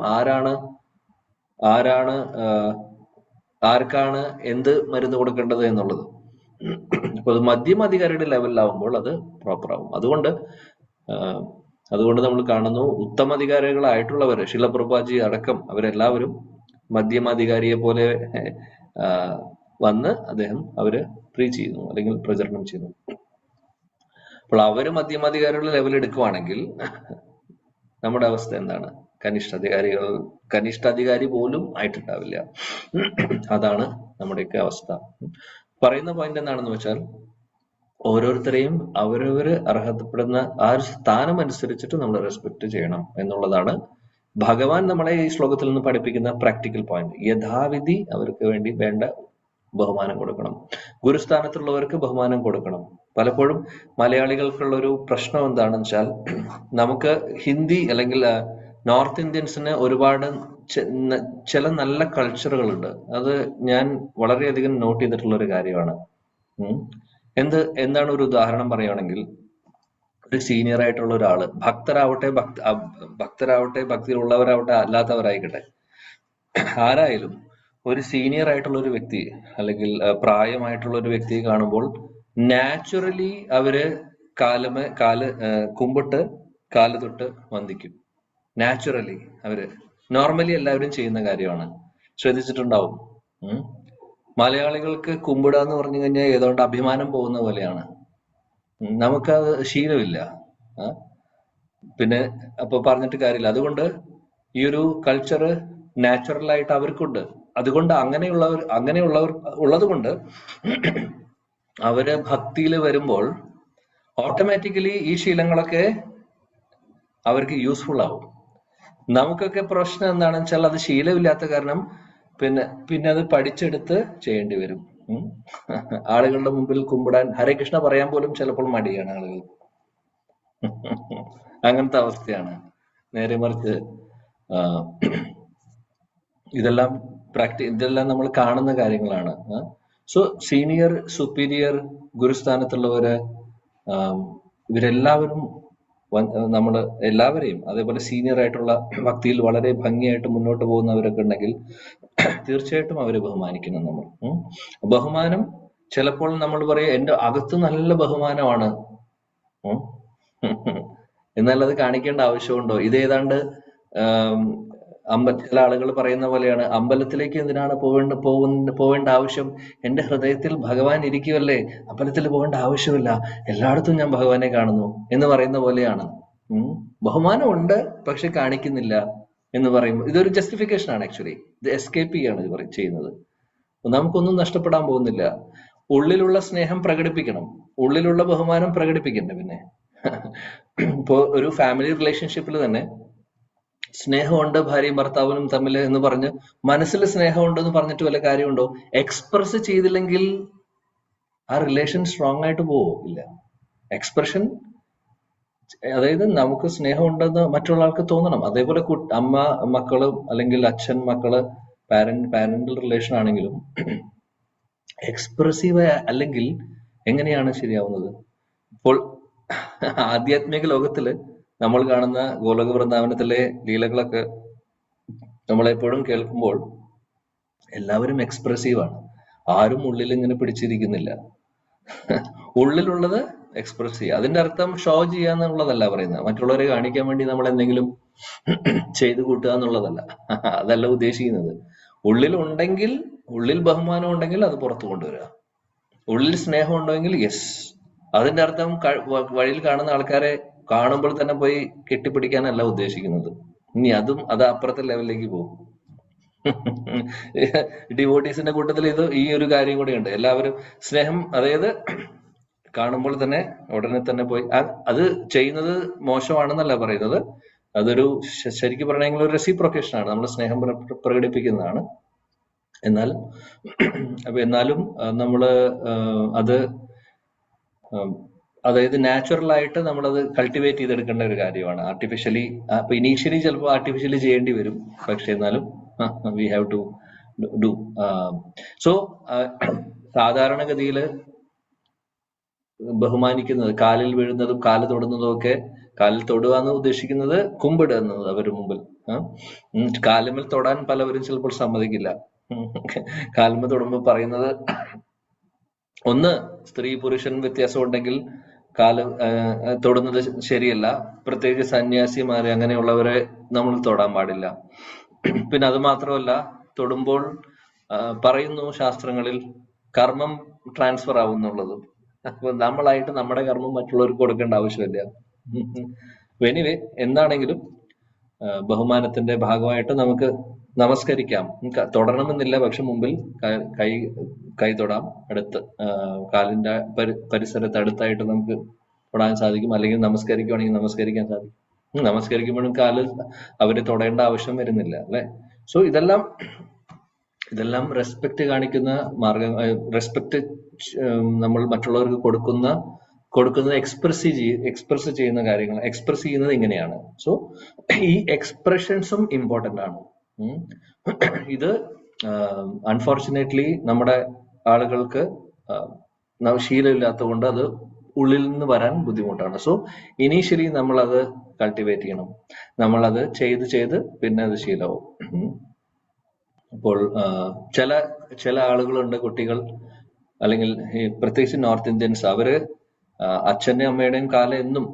ആർക്കാണ് എന്ത് മരുന്ന് കൊടുക്കേണ്ടത് എന്നുള്ളത്. അപ്പൊ അത് മധ്യമാധികാരിയുടെ ലെവലിലാവുമ്പോൾ അത് പ്രോപ്പർ ആവും. അതുകൊണ്ട് നമ്മൾ കാണുന്നു, ഉത്തമാധികാരികളായിട്ടുള്ളവര്, ശിലപ്രഭുജി അടക്കം അവരെല്ലാവരും മധ്യമാധികാരിയെ പോലെ വന്ന് അവര് പ്രീച്ച് ചെയ്യുന്നു അല്ലെങ്കിൽ പ്രചരണം ചെയ്യുന്നു. അപ്പോൾ അവര് മധ്യമാധികാരികളുടെ ലെവൽ എടുക്കുവാണെങ്കിൽ നമ്മുടെ അവസ്ഥ എന്താണ്? കനിഷ്ഠാധികാരി പോലും ആയിട്ടുണ്ടാവില്ല. അതാണ് നമ്മുടെയൊക്കെ അവസ്ഥ. പറയുന്ന പോയിന്റ് എന്താണെന്ന് വെച്ചാൽ, ഓരോരുത്തരെയും അവരവര് അർഹതപ്പെടുന്ന ആ ഒരു സ്ഥാനം അനുസരിച്ചിട്ട് നമ്മൾ റെസ്പെക്ട് ചെയ്യണം എന്നുള്ളതാണ് ഭഗവാൻ നമ്മളെ ഈ ശ്ലോകത്തിൽ നിന്ന് പഠിപ്പിക്കുന്ന പ്രാക്ടിക്കൽ പോയിന്റ്. യഥാവിധി അവർക്ക് വേണ്ടി വേണ്ട ബഹുമാനം കൊടുക്കണം. ഗുരുസ്ഥാനത്തുള്ളവർക്ക് ബഹുമാനം കൊടുക്കണം. പലപ്പോഴും മലയാളികൾക്കുള്ള ഒരു പ്രശ്നം എന്താണെന്ന് വെച്ചാൽ, നമുക്ക് ഹിന്ദി അല്ലെങ്കിൽ നോർത്ത് ഇന്ത്യൻസിന് ഒരുപാട് ചില നല്ല കൾച്ചറുകളുണ്ട്. അത് ഞാൻ വളരെയധികം നോട്ട് ചെയ്തിട്ടുള്ള ഒരു കാര്യമാണ്. എന്താണ് ഒരു ഉദാഹരണം പറയുകയാണെങ്കിൽ, ഒരു സീനിയർ ആയിട്ടുള്ള ഒരാള്, ഭക്തരാവട്ടെ ഭക്തിയിലുള്ളവരാവട്ടെ അല്ലാത്തവരായിക്കട്ടെ, ആരായാലും ഒരു സീനിയർ ആയിട്ടുള്ള ഒരു വ്യക്തി അല്ലെങ്കിൽ പ്രായമായിട്ടുള്ള ഒരു വ്യക്തിയെ കാണുമ്പോൾ നാച്ചുറലി അവര് കുമ്പിട്ട് കാല് തൊട്ട് വന്ദിക്കും. നാച്ചുറലി നോർമലി എല്ലാവരും ചെയ്യുന്ന കാര്യമാണ്. ശ്രദ്ധിച്ചിട്ടുണ്ടാവും. മലയാളികൾക്ക് കുമ്പിടാന്ന് പറഞ്ഞു കഴിഞ്ഞാൽ ഏതാണ്ട് അഭിമാനം പോകുന്ന പോലെയാണ്. നമുക്കത് ശീലമില്ല. പിന്നെ അപ്പൊ പറഞ്ഞിട്ട് കാര്യമില്ല. അതുകൊണ്ട് ഈ ഒരു കൾച്ചർ നാച്ചുറൽ ആയിട്ട് അവർക്കുണ്ട്. അതുകൊണ്ട് അങ്ങനെയുള്ളവർ ഉള്ളത് കൊണ്ട് അവര് ഭക്തിയിൽ വരുമ്പോൾ ഓട്ടോമാറ്റിക്കലി ഈ ശീലങ്ങളൊക്കെ അവർക്ക് യൂസ്ഫുൾ ആവും. നമുക്കൊക്കെ പ്രശ്നം എന്താണെന്ന് വെച്ചാൽ, അത് ശീലമില്ലാത്ത കാരണം പിന്നെ അത് പഠിച്ചെടുത്ത് ചെയ്യേണ്ടി വരും. ആളുകളുടെ മുമ്പിൽ കുമ്പിടാൻ, ഹരേ കൃഷ്ണ പറയാൻ പോലും ചിലപ്പോൾ മടിയാണ് ആളുകൾ. അങ്ങനത്തെ അവസ്ഥയാണ്. നേരെ മറിച്ച് ഇതെല്ലാം ഇതെല്ലാം നമ്മൾ കാണുന്ന കാര്യങ്ങളാണ്. സോ സീനിയർ, സുപ്പീരിയർ, ഗുരുസ്ഥാനത്തുള്ളവര്, ഇവരെല്ലാവരും നമ്മൾ എല്ലാവരെയും, അതേപോലെ സീനിയർ ആയിട്ടുള്ള ഭക്തിയിൽ വളരെ ഭംഗിയായിട്ട് മുന്നോട്ട് പോകുന്നവരൊക്കെ ഉണ്ടെങ്കിൽ തീർച്ചയായിട്ടും അവരെ ബഹുമാനിക്കണം നമ്മൾ. ബഹുമാനം ചിലപ്പോൾ നമ്മൾ പറയും എന്റെ അകത്ത് നല്ല ബഹുമാനമാണ്, എന്നാൽ അത് കാണിക്കേണ്ട ആവശ്യമുണ്ടോ? ഇത് ഏതാണ്ട് ചില ആളുകൾ പറയുന്ന പോലെയാണ്, അമ്പലത്തിലേക്ക് എന്തിനാണ് പോവേണ്ട ആവശ്യം? എന്റെ ഹൃദയത്തിൽ ഭഗവാൻ ഇരിക്കുമല്ലേ, അമ്പലത്തിൽ പോകേണ്ട ആവശ്യമില്ല, എല്ലായിടത്തും ഞാൻ ഭഗവാനെ കാണുന്നു എന്ന് പറയുന്ന പോലെയാണ്. ബഹുമാനമുണ്ട് പക്ഷെ കാണിക്കുന്നില്ല എന്ന് പറയുമ്പോൾ ഇതൊരു ജസ്റ്റിഫിക്കേഷൻ ആണ്. ആക്ച്വലി ഇത് എസ്കേപ്പ് ചെയ്യാണ് ഇത് ചെയ്യുന്നത്. നമുക്കൊന്നും നഷ്ടപ്പെടാൻ പോകുന്നില്ല. ഉള്ളിലുള്ള സ്നേഹം പ്രകടിപ്പിക്കണം, ഉള്ളിലുള്ള ബഹുമാനം പ്രകടിപ്പിക്കണ്ടേ. പിന്നെ ഇപ്പോ ഒരു ഫാമിലി റിലേഷൻഷിപ്പിൽ തന്നെ സ്നേഹമുണ്ട് ഭാര്യയും ഭർത്താവിനും തമ്മിൽ എന്ന് പറഞ്ഞ് മനസ്സിൽ സ്നേഹമുണ്ട് എന്ന് പറഞ്ഞിട്ട് വല്ല കാര്യമുണ്ടോ? എക്സ്പ്രസ് ചെയ്തില്ലെങ്കിൽ ആ റിലേഷൻ സ്ട്രോങ് ആയിട്ട് പോവോ? ഇല്ല. എക്സ്പ്രഷൻ, അതായത് നമുക്ക് സ്നേഹമുണ്ടെന്ന് മറ്റുള്ള ആൾക്ക് തോന്നണം. അതേപോലെ അമ്മ മക്കള് അല്ലെങ്കിൽ അച്ഛൻ മക്കള്, പാരന്റൽ റിലേഷൻ ആണെങ്കിലും എക്സ്പ്രസീവ് അല്ലെങ്കിൽ എങ്ങനെയാണ് ശരിയാവുന്നത്? ഇപ്പോൾ ആധ്യാത്മിക ലോകത്തില് നമ്മൾ കാണുന്ന ഗോലോക വൃന്ദാവനത്തിലെ ലീലകളൊക്കെ നമ്മളെപ്പോഴും കേൾക്കുമ്പോൾ എല്ലാവരും എക്സ്പ്രസീവാണ്, ആരും ഉള്ളിൽ ഇങ്ങനെ പിടിച്ചിരിക്കുന്നില്ല. ഉള്ളിലുള്ളത് എക്സ്പ്രസ് ചെയ്യുക. അതിന്റെ അർത്ഥം ഷോ ചെയ്യാന്നുള്ളതല്ല പറയുന്നത്, മറ്റുള്ളവരെ കാണിക്കാൻ വേണ്ടി നമ്മൾ എന്തെങ്കിലും ചെയ്തു കൂട്ടുക എന്നുള്ളതല്ല, അതല്ല ഉദ്ദേശിക്കുന്നത്. ഉള്ളിലുണ്ടെങ്കിൽ, ഉള്ളിൽ ബഹുമാനം ഉണ്ടെങ്കിൽ അത് പുറത്തു കൊണ്ടുവരിക. ഉള്ളിൽ സ്നേഹം ഉണ്ടെങ്കിൽ യെസ്, അതിന്റെ അർത്ഥം വഴിയിൽ കാണുന്ന ആൾക്കാരെ കാണുമ്പോൾ തന്നെ പോയി കെട്ടിപ്പിടിക്കാനല്ല ഉദ്ദേശിക്കുന്നത്. ഇനി അത് അപ്പുറത്തെ ലെവലിലേക്ക് പോകും. ഡിവോട്ടീസിന്റെ കൂട്ടത്തിൽ ഈ ഒരു കാര്യം കൂടെ ഉണ്ട്. എല്ലാവരും സ്നേഹം, അതായത് കാണുമ്പോൾ തന്നെ ഉടനെ തന്നെ പോയി അത് ചെയ്യുന്നത് മോശമാണെന്നല്ല പറയുന്നത്. അതൊരു ശരിക്കും പറയണമെങ്കിൽ ഒരു റെസിപ്രൊക്കേഷൻ ആണ്, നമ്മൾ സ്നേഹം പ്രകടിപ്പിക്കുന്നതാണ്. എന്നാലും നമ്മള് അത് അതായത് നാച്ചുറൽ ആയിട്ട് നമ്മളത് കൾട്ടിവേറ്റ് ചെയ്തെടുക്കേണ്ട ഒരു കാര്യമാണ്. ആർട്ടിഫിഷ്യലി അപ്പൊ ഇനീഷ്യലി ചിലപ്പോൾ ആർട്ടിഫിഷ്യലി ചെയ്യേണ്ടി വരും, പക്ഷെ എന്നാലും we have to do. So സാധാരണഗതിയില് ബഹുമാനിക്കുന്നത്, കാലിൽ വീഴുന്നതും കാല് തൊടുന്നതും ഒക്കെ, കാലിൽ തൊടുക എന്ന് ഉദ്ദേശിക്കുന്നത് കുമ്പിടുക എന്നത് അവരുടെ മുമ്പിൽ. കാലുമേൽ തൊടാൻ പലവരും ചിലപ്പോൾ സമ്മതിക്കില്ല. കാലുമേൽ തൊടുമ്പോൾ പറയുന്നത്, ഒന്ന് സ്ത്രീ പുരുഷൻ വ്യത്യാസം ഉണ്ടെങ്കിൽ കാല് തൊടുന്നത് ശരിയല്ല, പ്രത്യേകിച്ച് സന്യാസിമാരെ അങ്ങനെയുള്ളവരെ നമ്മൾ തൊടാൻ പാടില്ല. പിന്നെ അത് മാത്രമല്ല, തൊടുമ്പോൾ പറയുന്നു ശാസ്ത്രങ്ങളിൽ കർമ്മം ട്രാൻസ്ഫർ ആവുന്നുള്ളത്. അപ്പൊ നമ്മളായിട്ട് നമ്മുടെ കർമ്മം മറ്റുള്ളവർക്ക് കൊടുക്കേണ്ട ആവശ്യമില്ല. എനിവേ, എന്താണെങ്കിലും ബഹുമാനത്തിന്റെ ഭാഗമായിട്ട് നമുക്ക് നമസ്കരിക്കാം. തൊടണമെന്നില്ല, പക്ഷെ മുമ്പിൽ കൈ തൊടാം. അടുത്ത് കാലിന്റെ പരിസരത്ത് അടുത്തായിട്ട് നമുക്ക് തൊടാൻ സാധിക്കും. അല്ലെങ്കിൽ നമസ്കരിക്കുകയാണെങ്കിൽ നമസ്കരിക്കാൻ സാധിക്കും. നമസ്കരിക്കുമ്പോഴും കാല് അവര് തൊടേണ്ട ആവശ്യം വരുന്നില്ല, അല്ലെ? സോ ഇതെല്ലാം റെസ്പെക്ട് കാണിക്കുന്ന മാർഗം. റെസ്പെക്ട് നമ്മൾ മറ്റുള്ളവർക്ക് കൊടുക്കുന്നത് എക്സ്പ്രസ് ചെയ്യുന്ന കാര്യങ്ങൾ എക്സ്പ്രസ് ചെയ്യുന്നത് ഇങ്ങനെയാണ്. സോ ഈ എക്സ്പ്രഷൻസും ഇമ്പോർട്ടന്റ് ആണ്. ഇത് അൺഫോർച്ചുനേറ്റ്ലി നമ്മുടെ ആളുകൾക്ക് ശീലമില്ലാത്തത് കൊണ്ട് അത് ഉള്ളിൽ നിന്ന് വരാൻ ബുദ്ധിമുട്ടാണ്. സോ ഇനീഷ്യലി നമ്മൾ അത് കൾട്ടിവേറ്റ് ചെയ്യണം. നമ്മളത് ചെയ്ത് പിന്നെ അത് ശീലമാവും. അപ്പോൾ ചില ആളുകളുണ്ട്, കുട്ടികൾ അല്ലെങ്കിൽ പ്രത്യേകിച്ച് നോർത്ത് ഇന്ത്യൻസ്, അവര് അച്ഛന്റെയും അമ്മയുടെയും കാലം എന്നും,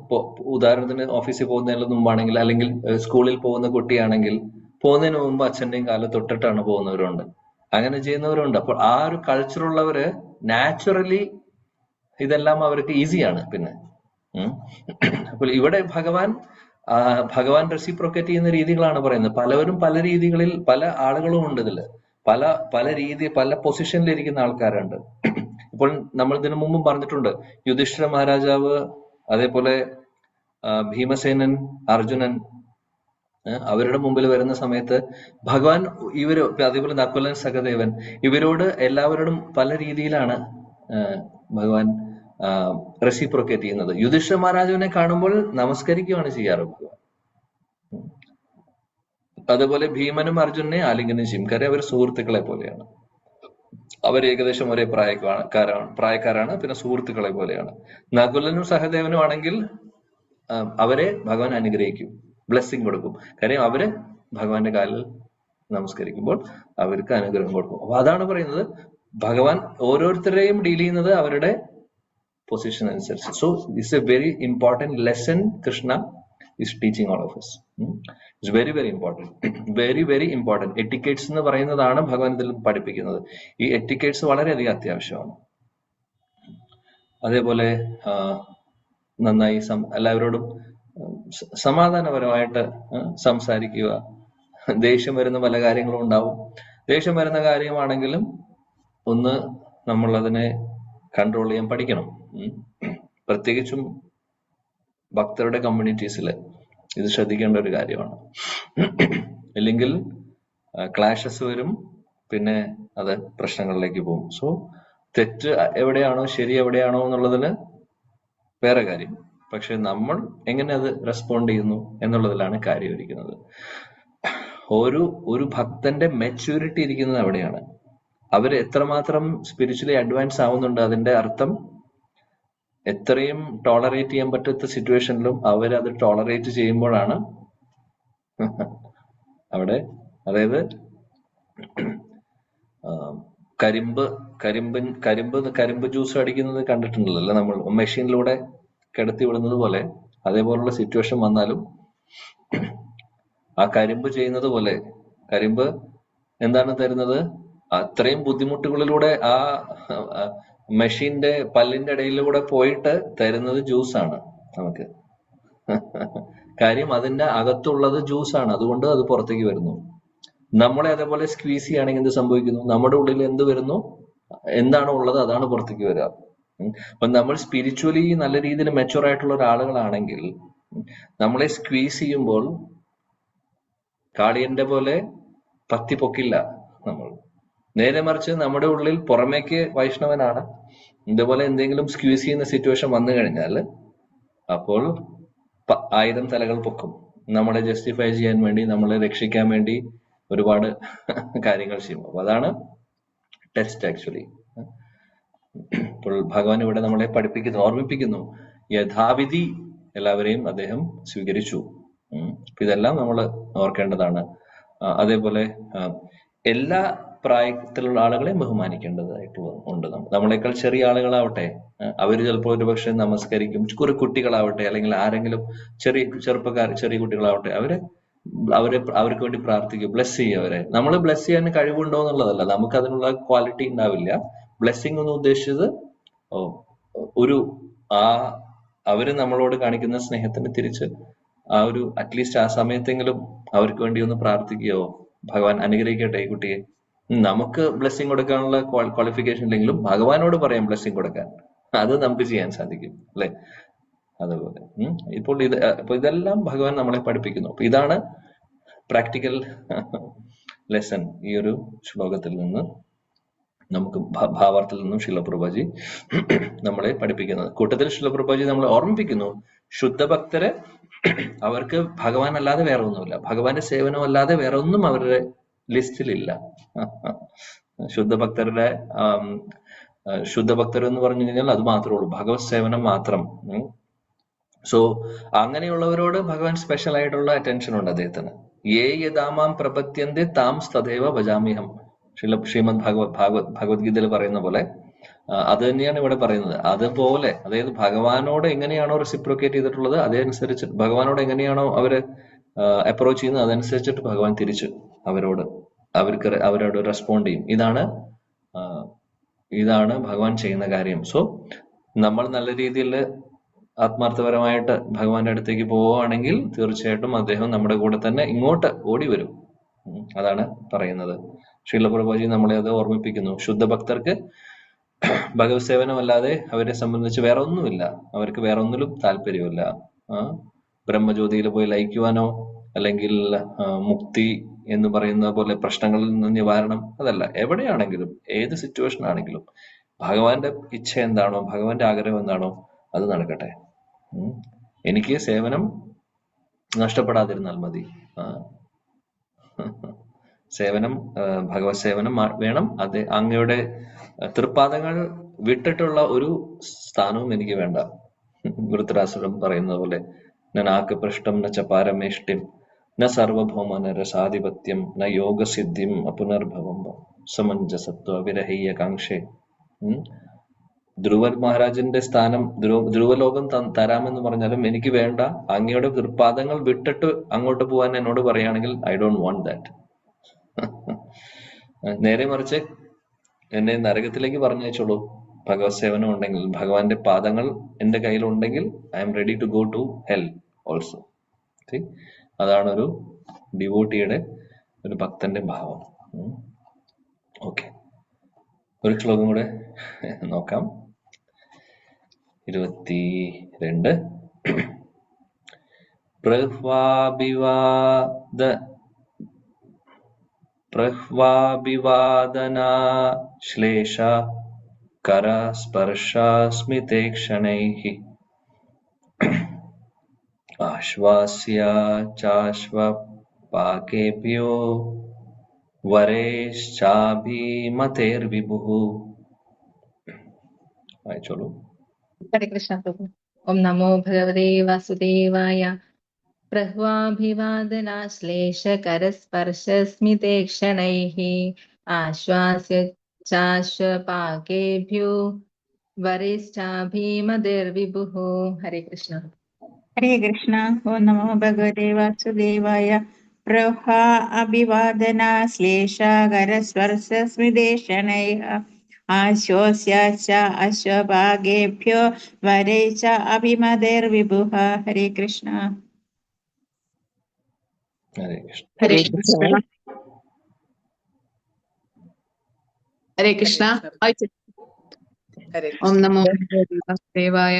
ഉദാഹരണത്തിന് ഓഫീസിൽ പോകുന്നതിന് മുമ്പാണെങ്കിൽ, അല്ലെങ്കിൽ സ്കൂളിൽ പോകുന്ന കുട്ടിയാണെങ്കിൽ പോകുന്നതിന് മുമ്പ് അച്ഛന്റെയും കാലം തൊട്ടിട്ടാണ് പോകുന്നവരുണ്ട്, അങ്ങനെ ചെയ്യുന്നവരുണ്ട്. അപ്പോൾ ആ ഒരു കൾച്ചറുള്ളവര് നാച്ചുറലി ഇതെല്ലാം അവർക്ക് ഈസിയാണ്. പിന്നെ അപ്പോൾ ഇവിടെ ഭഗവാൻ റെസിപ്രോക്കേറ്റ് ചെയ്യുന്ന രീതികളാണ് പറയുന്നത്. പലവരും പല രീതികളിൽ, പല ആളുകളും ഉണ്ട് ഇതില്, പല പൊസിഷനിൽ ഇരിക്കുന്ന ആൾക്കാരുണ്ട്. ഇപ്പോൾ നമ്മൾ ഇതിനു മുമ്പും പറഞ്ഞിട്ടുണ്ട്, യുധിഷ്ഠിര മഹാരാജാവ്, അതേപോലെ ഭീമസേനൻ, അർജുനൻ, അവരുടെ മുമ്പിൽ വരുന്ന സമയത്ത് ഭഗവാൻ അതേപോലെ നകുലൻ, സഹദേവൻ, ഇവരോട് എല്ലാവരോടും പല രീതിയിലാണ് ഭഗവാൻ റെസിപ്രോക്കേറ്റ് ചെയ്യുന്നത്. യുധിഷ്ഠിര മഹാരാജാവിനെ കാണുമ്പോൾ നമസ്കരിക്കുകയാണ് ചെയ്യാറ് ഭഗവാൻ. അതുപോലെ ഭീമനും അർജുനെ ആലിംഗനം ചെയ്യും. കാര്യം അവർ സുഹൃത്തുക്കളെ പോലെയാണ്. അവർ ഏകദേശം ഒരേ പ്രായക്കാരാണ്, പിന്നെ സുഹൃത്തുക്കളെ പോലെയാണ്. നകുലനും സഹദേവനും ആണെങ്കിൽ അവരെ ഭഗവാൻ അനുഗ്രഹിക്കും, ബ്ലെസ്സിങ് കൊടുക്കും. കാര്യം അവര് ഭഗവാന്റെ കാലിൽ നമസ്കരിക്കുമ്പോൾ അവർക്ക് അനുഗ്രഹം കൊടുക്കും. അപ്പൊ അതാണ് പറയുന്നത്, ഭഗവാൻ ഓരോരുത്തരെയും ഡീൽ ചെയ്യുന്നത് അവരുടെ പൊസിഷൻ അനുസരിച്ച്. So it's A very important lesson Krishna is teaching all of us. It's very very important, very very important. Etiquettes എന്ന് പറയുന്നതാണ് ഭഗവാൻ ഇതിൽ പഠിപ്പിക്കുന്നത്. ഈ എറ്റിക്കേറ്റ്സ് വളരെയധികം അത്യാവശ്യമാണ്. അതേപോലെ നന്നായി എല്ലാവരോടും സമാധാനപരമായിട്ട് സംസാരിക്കുക. ദേഷ്യം വരുന്ന പല കാര്യങ്ങളും ഉണ്ടാവും. ദേഷ്യം വരുന്ന കാര്യമാണെങ്കിലും ഒന്ന് നമ്മൾ അതിനെ കൺട്രോൾ ചെയ്യാൻ പഠിക്കണം. പ്രത്യേകിച്ചും ഭക്തരുടെ കമ്മ്യൂണിറ്റീസിൽ ഇത് ശ്രദ്ധിക്കേണ്ട ഒരു കാര്യമാണ്. ഇല്ലെങ്കിൽ ക്ലാഷസ് വരും, പിന്നെ അത് പ്രശ്നങ്ങളിലേക്ക് പോകും. സോ തെറ്റ് എവിടെയാണോ ശരി എവിടെയാണോ എന്നുള്ളതിന് വേറെ കാര്യം, പക്ഷെ നമ്മൾ എങ്ങനെ അത് റെസ്പോണ്ട് ചെയ്യുന്നു എന്നുള്ളതിലാണ് കാര്യം ഇരിക്കുന്നത്. ഒരു ഭക്തന്റെ മെച്യൂരിറ്റി ഇരിക്കുന്നത് അവിടെയാണ്. അവർ എത്രമാത്രം സ്പിരിച്വലി അഡ്വാൻസ് ആവുന്നുണ്ട്, അതിന്റെ അർത്ഥം എത്രയും ടോളറേറ്റ് ചെയ്യാൻ പറ്റാത്ത സിറ്റുവേഷനിലും അവരത് ടോളറേറ്റ് ചെയ്യുമ്പോഴാണ് അവിടെ, അതായത് കരിമ്പ് ജ്യൂസ് അടിക്കുന്നത് കണ്ടിട്ടുണ്ടല്ലോ നമ്മൾ, മെഷീനിലൂടെ കിടത്തി വിടുന്നത് പോലെ. അതേപോലുള്ള സിറ്റുവേഷൻ വന്നാലും ആ കരിമ്പ് ചെയ്യുന്നത് പോലെ, കരിമ്പ് എന്താണ് തരുന്നത്, അത്രയും ബുദ്ധിമുട്ടുകളിലൂടെ ആ മെഷീന്റെ പല്ലിന്റെ ഇടയിലൂടെ പോയിട്ട് തരുന്നത് ജ്യൂസാണ് നമുക്ക്. കാര്യം അതിന്റെ അകത്തുള്ളത് ജ്യൂസാണ്, അതുകൊണ്ട് അത് പുറത്തേക്ക് വരുന്നു. നമ്മളെ അതേപോലെ സ്ക്വീസ് ചെയ്യുകയാണെങ്കിൽ എന്ത് സംഭവിക്കുന്നു, നമ്മുടെ ഉള്ളിൽ എന്ത് വരുന്നു, എന്താണോ ഉള്ളത് അതാണ് പുറത്തേക്ക് വരിക. അപ്പൊ നമ്മൾ സ്പിരിച്വലി നല്ല രീതിയിൽ മെച്ചുവർ ആയിട്ടുള്ള ഒരാളുകളാണെങ്കിൽ നമ്മളെ സ്ക്വീസ് ചെയ്യുമ്പോൾ കാളിയന്റെ പോലെ പത്തി പൊക്കില്ല നമ്മൾ. നേരെ മറിച്ച് നമ്മുടെ ഉള്ളിൽ പുറമേക്ക് വൈഷ്ണവനാണ്, ഇതുപോലെ എന്തെങ്കിലും സ്ക്വീസ് ചെയ്യുന്ന സിറ്റുവേഷൻ വന്നു കഴിഞ്ഞാൽ അപ്പോൾ 1000 തലകൾ പൊക്കും. നമ്മളെ ജസ്റ്റിഫൈ ചെയ്യാൻ വേണ്ടി, നമ്മളെ രക്ഷിക്കാൻ വേണ്ടി ഒരുപാട് കാര്യങ്ങൾ ചെയ്യും. അപ്പൊ അതാണ് ടെസ്റ്റ് ആക്ച്വലി. ഇപ്പോൾ ഭഗവാൻ ഇവിടെ നമ്മളെ പഠിപ്പിക്കുന്നു, ഓർമ്മിപ്പിക്കുന്നു, യഥാവിധി എല്ലാവരെയും അദ്ദേഹം സ്വീകരിച്ചു. ഇതെല്ലാം നമ്മൾ ഓർക്കേണ്ടതാണ്. അതേപോലെ എല്ലാ പ്രായത്തിലുള്ള ആളുകളെ ബഹുമാനിക്കേണ്ടതായിട്ടുണ്ട്. നമ്മളെക്കാൾ ചെറിയ ആളുകളാവട്ടെ, അവർ ചിലപ്പോൾ ഒരുപക്ഷെ നമസ്കരിക്കും. കുറെ കുട്ടികളാവട്ടെ, അല്ലെങ്കിൽ ആരെങ്കിലും ചെറിയ കുട്ടികളാവട്ടെ, അവർക്ക് വേണ്ടി പ്രാർത്ഥിക്കും, ബ്ലെസ് ചെയ്യുക അവരെ. നമ്മൾ ബ്ലെസ് ചെയ്യാൻ കഴിവുണ്ടോ എന്നുള്ളതല്ല, നമുക്ക് അതിനുള്ള ക്വാളിറ്റി ഉണ്ടാവില്ല. ബ്ലെസ്സിങ് എന്ന് ഉദ്ദേശിച്ചത് അവര് നമ്മളോട് കാണിക്കുന്ന സ്നേഹത്തിന് തിരിച്ച് അറ്റ്ലീസ്റ്റ് ആ സമയത്തെങ്കിലും അവർക്ക് വേണ്ടി ഒന്ന് പ്രാർത്ഥിക്കുകയോ, ഭഗവാൻ അനുഗ്രഹിക്കട്ടെ ഈ കുട്ടിയെ. നമുക്ക് ബ്ലെസ്സിങ് കൊടുക്കാനുള്ള ക്വാളിഫിക്കേഷൻ ഇല്ലെങ്കിലും ഭഗവാനോട് പറയാം ബ്ലെസ്സിങ് കൊടുക്കാൻ, അത് നമുക്ക് ചെയ്യാൻ സാധിക്കും, അല്ലെ? അതുപോലെ ഇപ്പോൾ ഇതെല്ലാം ഭഗവാൻ നമ്മളെ പഠിപ്പിക്കുന്നു. ഇതാണ് പ്രാക്ടിക്കൽ ലെസൺ ഈ ഒരു ശ്ലോകത്തിൽ നിന്ന്, നമുക്ക് ഭാവാർത്ഥത്തിൽ നിന്നും ശില പ്രഭുജി നമ്മളെ പഠിപ്പിക്കുന്നത്. കൂട്ടത്തിൽ ശില പ്രഭുജി നമ്മളെ ഓർമ്മിപ്പിക്കുന്നു, ശുദ്ധഭക്തര് അവർക്ക് ഭഗവാൻ അല്ലാതെ വേറെ ഒന്നുമില്ല, ഭഗവാന്റെ സേവനം അല്ലാതെ വേറെ ഒന്നും അവരുടെ ലിസ്റ്റിലില്ല. ശുദ്ധഭക്തർ എന്ന് പറഞ്ഞു കഴിഞ്ഞാൽ അത് മാത്രമേ ഉള്ളൂ, ഭഗവത് സേവനം മാത്രം. സോ അങ്ങനെയുള്ളവരോട് ഭഗവാൻ സ്പെഷ്യൽ ആയിട്ടുള്ള അറ്റൻഷൻ ഉണ്ട് അദ്ദേഹത്തിന്. യഥാമാം പ്രപത്യന്തെ താം തഥൈവ ഭജാമ്യഹം, ശ്രീമദ് ഭഗവത്ഗീതയിൽ പറയുന്ന പോലെ അത് തന്നെയാണ് ഇവിടെ പറയുന്നത്. അതുപോലെ, അതായത് ഭഗവാനോട് എങ്ങനെയാണോ റെസിപ്രോക്കേറ്റ് ചെയ്തിട്ടുള്ളത് അതനുസരിച്ച്, ഭഗവാനോട് എങ്ങനെയാണോ അവര് അപ്രോച്ച് ചെയ്യുന്നത് അതനുസരിച്ചിട്ട് ഭഗവാൻ തിരിച്ച് അവരോട് റെസ്പോണ്ട് ചെയ്യും. ഇതാണ് ഭഗവാൻ ചെയ്യുന്ന കാര്യം. സോ നമ്മൾ നല്ല രീതിയിൽ ആത്മാർത്ഥപരമായിട്ട് ഭഗവാന്റെ അടുത്തേക്ക് പോവുകയാണെങ്കിൽ തീർച്ചയായിട്ടും അദ്ദേഹം നമ്മുടെ കൂടെ തന്നെ ഇങ്ങോട്ട് ഓടി വരും. അതാണ് പറയുന്നത്. ശ്രീല പ്രഭുജി നമ്മളെ അത് ഓർമ്മിപ്പിക്കുന്നു. ശുദ്ധഭക്തർക്ക് ഭഗവത് സേവനമല്ലാതെ അവരെ സംബന്ധിച്ച് വേറെ ഒന്നുമില്ല, അവർക്ക് വേറെ ഒന്നിലും താല്പര്യമില്ല. ബ്രഹ്മജ്യോതിയിൽ പോയി ലയിക്കുവാനോ അല്ലെങ്കിൽ മുക്തി എന്ന് പറയുന്ന പോലെ പ്രശ്നങ്ങളിൽ നിന്ന് നിവാരണം, അതല്ല. എവിടെയാണെങ്കിലും ഏത് സിറ്റുവേഷൻ ആണെങ്കിലും ഭഗവാന്റെ ഇച്ഛ എന്താണോ, ഭഗവാന്റെ ആഗ്രഹം എന്താണോ അത് നടക്കട്ടെ. എനിക്ക് സേവനം നഷ്ടപ്പെടാതിരുന്നാൽ മതി. സേവനം, ഭഗവത് സേവനം വേണം. അത് അങ്ങയുടെ തൃപ്പാദങ്ങൾ വിട്ടിട്ടുള്ള ഒരു സ്ഥാനവും എനിക്ക് വേണ്ട. വൃത്രാസുരം പറയുന്നത് പോലെ നാക്ക് പൃഷ്ടം ന ച പാരമേഷ്ട്യം ന സർവഭൗമ ന രസാധിപത്യം ന യോഗസിദ്ധിം അപുനർഭവം സമഞ്ജസത്വ വിരഹീയ കാംക്ഷേ. ധ്രുവ മഹാരാജന്റെ സ്ഥാനം, ധ്രുവലോകം തരാമെന്ന് പറഞ്ഞാലും എനിക്ക് വേണ്ട. അങ്ങയുടെ തൃപ്പാദങ്ങൾ വിട്ടിട്ട് അങ്ങോട്ട് പോകാൻ എന്നോട് പറയുകയാണെങ്കിൽ ഐ ഡോണ്ട് വാണ്ട് ദാറ്റ്. നേരെ മറിച്ച് എന്നെ നരകത്തിലേക്ക് പറഞ്ഞയച്ചോളൂ. ഭഗവത് സേവനം ഉണ്ടെങ്കിൽ, ഭഗവാന്റെ പാദങ്ങൾ എന്റെ കയ്യിലുണ്ടെങ്കിൽ I am ready to go to hell also. അതാണ് ഒരു ഡിവോട്ടിയുടെ, ഒരു ഭക്തന്റെ ഭാവം. ഓക്കെ, ഒരു ശ്ലോകം കൂടെ നോക്കാം. 22. പ്രഹ്വാഭിവാദനാ ശ്ലേഷ കരസ്പർശാസ്മിതേ ക്ഷണൈഃ ആശ്വാസ്യ ചാശ്വപാകേഭ്യോ വരേശ്ചാഭിമതേർവിഭുഃ. വായിച്ചോളൂ. ഹരേ കൃഷ്ണ പ്രഭു. ഓം നമോ ഭഗവതേ വാസുദേവായ. പ്രഹ്വാഭിവാദനാശ്ലേഷകരസ്പർശസ്മിതേ ക്ഷണൈഃ ആശ്വാസ്യ ചാശ്വപാകേഭ്യോ വരേശ്ചാഭിമതേർവിഭുഃ. ഹരേ കൃഷ്ണ. ഹരേ കൃഷ്ണ. ഓം നമോ ഭഗവതേ വാസുദേവായ. പ്രഹ്വാ അഭിവാദന ശ്ലേഷകരസ്പർശസ്മിതേ ക്ഷണൈഃ ആശ്വാസ്യ ച അശ്വപാകേഭ്യോ വരൈശ്ച അഭിമതേർവിഭുഃ. ഹരേ കൃഷ്ണ. ഹരേ കൃഷ്ണ. ഹരേ കൃഷ്ണ. ഹരേ കൃഷ്ണ. ഹരേ ഓം കൃഷ്ണ. നമോ വാസുദേവായ.